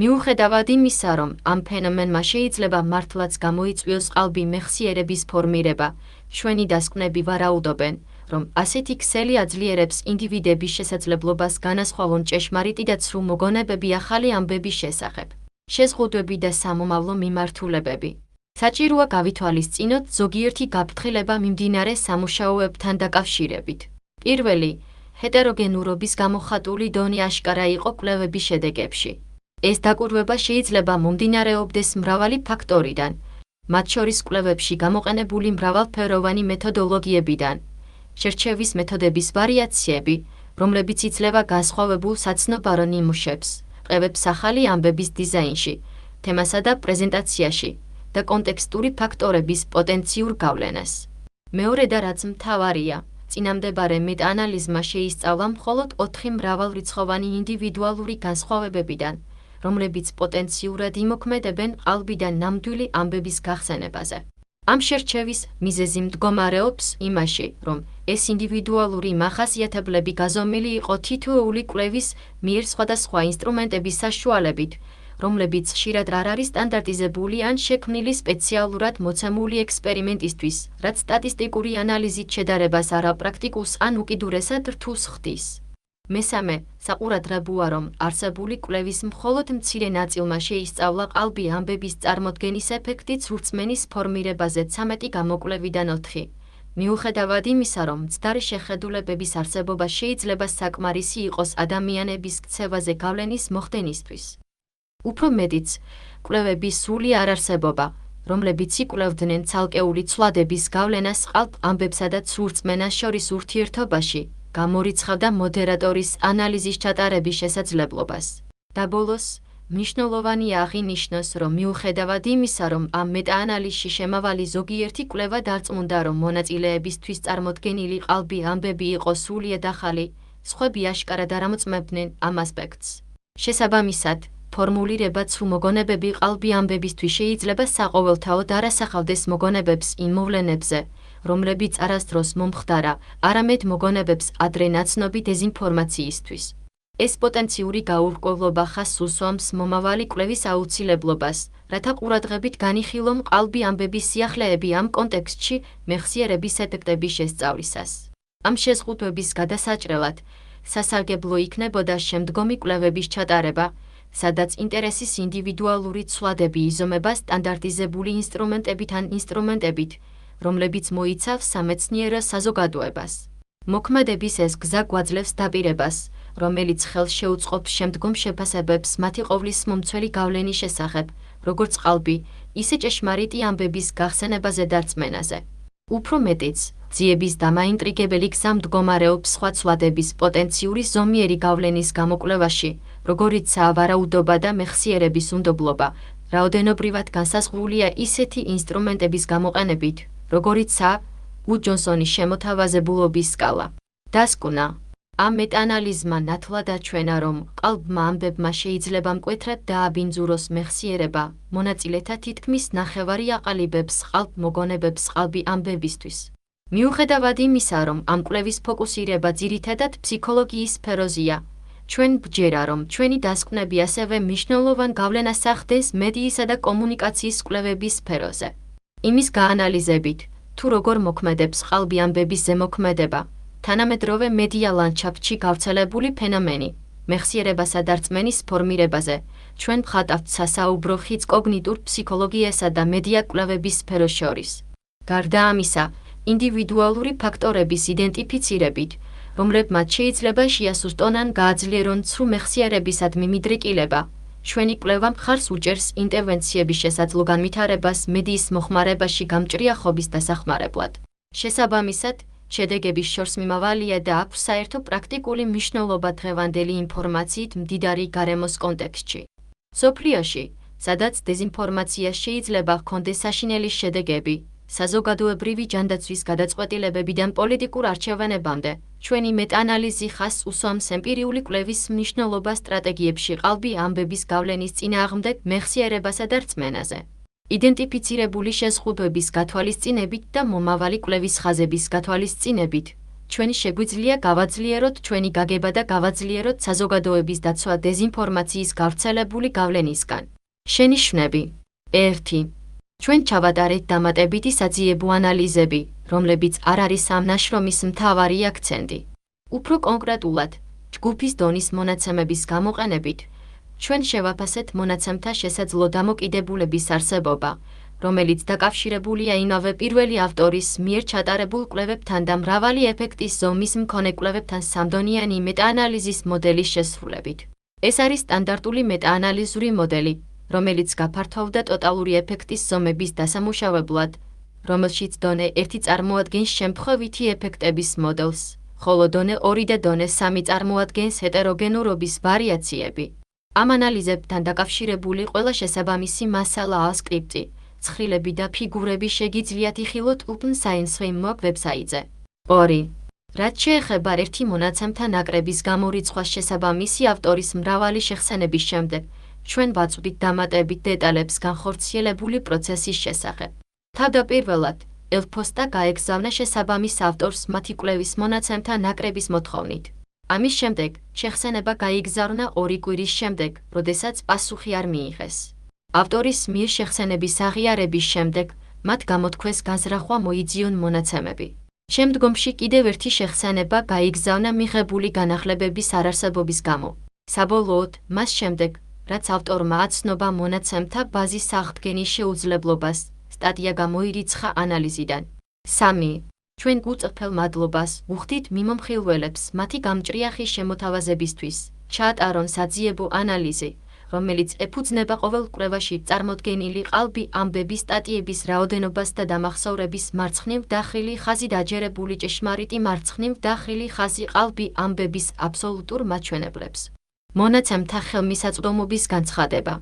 S1: მიუხედავად იმისა, რომ ამ ფენომენმა შეიძლება მართლაც გამოიწვიოს ყალბი მეხსიერების ფორმირება, ჩვენი დასკვნები ვარაუდობენ, რომ ასეთი ქსელი აძლიერებს ინდივიდების შესაძლებლობას განასხვავონ ჭეშმარიტი და ცრუ მოგონებები ახალი ამბების შესახებ. შეზღუდვები და სამომავლო მიმართულებები. საჭიროა გავითვალისწინოთ ზოგიერთი გაფრთხილება მიმდინარე სამუშაოებთან დაკავშირებით. პირველი, ჰეტეროგენურობის გამოხატული დონე აშკარა იყო კვლევების შედეგებში. ეს დაკვირვება შეიძლება მომდინარეობდეს მრავალი ფაქტორიდან, მათ შორის კვლევებში გამოყენებული მრავალფეროვანი მეთოდოლოგიებიდან, შერჩევის მეთოდების ვარიაციები, რომლებიც იძლევა განსხვავებულ საცნობარო ნიმუშებს, ყევებს ახალი ამბების დიზაინში, თემასა და პრეზენტაციაში და კონტექსტური ფაქტორების პოტენციურ გავლენას. მეორე და რაც მთავარია, წინამდებარე მეტაანალიზმა შეისწავლა მხოლოდ 4 მრავალრიცხოვანი ინდივიდუალური განსხვავებებიდან, რომლებიც პოტენციურად იმოქმედებენ ყალბიდან ნამდვილი ამბების გახსენებაზე. ამ შერჩევის მიზეზი მდგომარეობს იმაში, რომ ეს ინდივიდუალური მახასიათებლები გაზომილი იყო თითოეული კვლევის მიერ სხვადასხვა ინსტრუმენტების საშუალებით, რომლებიც ხშირად არ არის სტანდარტიზებული ან შექმნილი სპეციალურად მოცემული ექსპერიმენტისთვის, რაც სტატისტიკური ანალიზით შედარებას არაპრაქტიკულს ან უკიდურესად რთულს ხდის. მესამე, საყურადღებოა, რომ არსებული კვლევის მხოლოდ მცირე ნაწილმა შეისწავლა ყალბი ამბების წარმოდგენის ეფექტი ცრურწმენის ფორმირებაზე 13 გამოკვლევიდან 4, მიუხედავად იმისა, რომ მცდარი შეხედულებების არსებობა შეიძლება საკმარისი იყოს ადამიანების ქცევაზე გავლენის მოხდენისთვის. უფრო მეტიც, კვლევების სრული არარსებობა, რომლებიც იკვლევდნენ ცალკეული ცვლადების გავლენას ყალბ ამბებსა და ცურწმენას შორის ურთიერთობაში, გამორიცხავდა მოდერატორის ანალიზის ჩატარების შესაძლებლობას. და ბოლოს, მნიშვნელოვანია აღინიშნოს, რომ მიუხედავად იმისა, რომ ამ მეტაანალიზში შემავალი ზოგიერთი კვლევა დარწმუნდა, რომ მონაწილეებისთვის წარმოდგენილი ყალბი ამბები იყო სრულიად ახალი, სხვები აშკარად არ ამოწმებდნენ ამ ასპექტს. შესაბამისად, ფორმულირება ცრუ მოგონებები ყალბი ამბებისთვის შეიძლება საყოველთაოდ არ ასახავდეს მოგონებებს იმ მოვლენებზე, რომლებიც არასდროს მომხდარა, არამედ მოგონებებს ადრე ნაცნობი დეზინფორმაციისთვის. ეს პოტენციური გაურკვევლობა ხაზს უსვამს მომავალი კვლევის აუცილებლობას, რათა ყურადღებით განიხილონ ყალბი ამბების სიახლეები ამ კონტექსტში მეხსიერების ეფექტების შესწავლისას. ამ შეზღუდვების გადასაჭრელად, სასარგებლო იქნებოდა შემდგომი კვლევების ჩატარება, სადაც ინტერესის ინდივიდუალური ცვლადები იზომება სტანდარტიზებული ინსტრუმენტებით ან ინსტრუმენტებით, რომლებიც მოიცავს სამეცნიერო საზოგადოებას. მოქმედების ეს გზა გვაძლევს დაპირებას, რომელიც ხელს შეუწყობს შემდგომ შეფასებებს მათი ყოვლის მომცველი გავლენის შესახებ, როგორც ყალბი, ისე ჭეშმარიტი ამბების გახსენებაზე და რწმენაზე. უფრო მეტიც, ძიების და მაინტრიგებელი გზა მდგომარეობს სხვა ცვლადების პოტენციური ზომიერი გავლენის გამოკვლევაში, როგორიცაა ვარაუდობა და მეხსიერების უნდობლობა, რაოდენობრივად განსაზღვრულია ისეთი ინსტრუმენტების გამოყენებით, როგორიცაა უჯ-ჯონსონის შემოთავაზებულობის სკალა. დასკვნა. ამ მეტაანალიზმა ნათლად აჩვენა, რომ ყალბმა ამბებმა შეიძლება მკვეთრად დააბინძუროს მეხსიერება, მონაწილეთა თითქმის ნახევარი აყალიბებს ყალბ მოგონებებს ყალბი ამბებისთვის. მიუხედავად იმისა, რომ ამ კვლევის ფოკუსირება ძირითადად ფსიქოლოგიის სფეროზეა, ჩვენ ვჯერა, რომ ჩვენი დასკვნები ასევე მნიშვნელოვან გავლენას ახდენს მედიისა და კომუნიკაციის კვლევების სფეროზე. იმის გაანალიზებით, თუ როგორ მოქმედებს ყალბი ამბების ზემოქმედება, თანამედროვე მედია ლანდშაფტში გავრცელებული ფენომენი, მეხსიერებასა და რწმენის ფორმირებაზე, ჩვენ ვხატავთ სასაუბრო ხიდს კოგნიტურ ფსიქოლოგიასა და მედია კვლევების სფეროს შორის. გარდა ამისა, ინდივიდუალური ფაქტორების იდენტიფიცირებით, რომლებმაც შეიძლება შეასუსტონ ან გააძლიერონ ცრუ მეხსიერებისადმი მიდრეკილება, ჩვენი კვლევა მხარს უჭერს ინტერვენციების შესაძლო განვითარებას მედიის მოხმარებაში გამჭრიახობის დასახმარებლად. შესაბამისად, შედეგების შორს მიმავალია და აქვს საერთო პრაქტიკული მნიშვნელობა დღევანდელი ინფორმაციით მდიდარი გარემოს კონტექსტში. მსოფლიოში, სადაც დეზინფორმაცია შეიძლება ჰქონდეს საშინელი შედეგები, საზოგადოებრივი ჯანდაცვის გადაწყვეტილებებიდან პოლიტიკურ არჩევანებამდე, ჩვენი მეტაანალიზი ხაზს უსვამს ემპირიული კვლევის მნიშვნელობას სტრატეგიებში ყალბი ამბების გავლენის წინააღმდეგ მეხსიერებასა და რწმენაზე. იდენტიფიცირებული შეზღუდვების გათვალისწინებით და მომავალი კვლევის ხაზების გათვალისწინებით, ჩვენ შეგვიძლია გავაძლიეროთ ჩვენი გაგება და გავაძლიეროთ საზოგადოების დაცვა დეზინფორმაციის გავრცელებული გავლენისგან. შენიშვნები. 1. ჩვენ ჩავატარეთ დამატებითი საძიებო ანალიზები, რომლებიც არ არის ამ ნაშრომის მთავარი აქცენტი. უფრო კონკრეტულად, ჯგუფის დონის მონაცემების გამოყენებით, ჩვენ შევაფასეთ მონაცემთა შესაძლო დამოკიდებულების არსებობა, რომელიც დაკავშირებულია იმავე პირველი ავტორის მიერ ჩატარებულ კვლევებთან და მრავალი ეფექტის ზომის მქონე კვლევებთან სამდონიანი მეტაანალიზის მოდელის შესრულებით. ეს არის სტანდარტული მეტაანალიზური მოდელი, რომელიც გაფართოვდა ტოტალური ეფექტის ზომების დასამუშავებლად, რომელშიც დონე 1 წარმოადგენს შემთხვევითი ეფექტების მოდელს, ხოლო დონე 2 და დონე 3 წარმოადგენს ჰეტეროგენურობის ვარიაციები. ამ ანალიზებთან დაკავშირებული ყველა შესაბამისი მასალაა სკრიპტი, ცხრილები და ფიგურები შეგიძლიათ იხილოთ Open Science Framework ვებსაიტზე. 2. რაც შეეხება ერთი მონაცემთა ნაკრების გამორიცხვას შესაბამისი ავტორის მრავალი შეხსენების შემდეგ, ჩვენ ვაწვდით დამატებით დეტალებს განხორციელებული პროცესის შესახებ. თავდაპირველად, ელფოსტა გაეგზავნა შესაბამის ავტორს მათი კვლევის მონაცემთა ნაკრების მოთხოვნით. ამის შემდეგ, შეხსენება გაიგზავნა 2 კვირის შემდეგ, როდესაც პასუხი არ მიიღეს. ავტორის მიერ შეხსენების აღიარების შემდეგ, მათ გამოთქვეს განზრახვა მოიძიონ მონაცემები. შემდგომში კიდევ ერთი შეხსენება გაიგზავნა მიღებული განახლებების არარსებობის გამო. საბოლოოდ, მას შემდეგ, რაც ავტორმა აცნობა მონაცემთა ბაზის აღდგენის შეუძლებლობას, სტატია გამოირიცხა ანალიზიდან. 3. ჩვენ გუწევთ მადლობას ვუხდით მიმომხილველებს მათი გამჭრიახი შემოთავაზებისთვის. ჩაატარონ საძიებო ანალიზი, რომელიც ეფუძნება ყოველ კვლევაში წარმოდგენილი ყალბი ამბების სტატიების რაოდენობას და დამახსოვრების მარცხნივ დახრილი ხაზი დაჯერებული ჭეშმარიტი მარცხნივ დახრილი ხაზი ყალბი ამბების აბსოლუტურ მაჩვენებლებს. მონაცემთა ხელმისაწვდომობის განცხადება.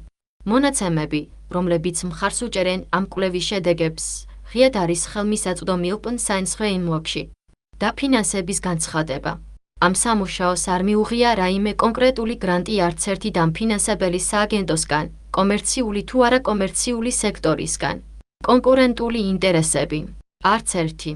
S1: მონაცემები, რომლებიც მხარს უჭერენ ამ კვლევის შედეგებს, ღიად არის ხელმისაწვდომი Open Science Framework-ში. დაფინანსების განცხადება. ამ სამუშაოს არ მიუღია რაიმე კონკრეტული გრანტი არც ერთი დამფინანსებელი სააგენტოსგან, კომერციული თუ არაკომერციული სექტორისგან. კონკურენტული ინტერესები. არც ერთი.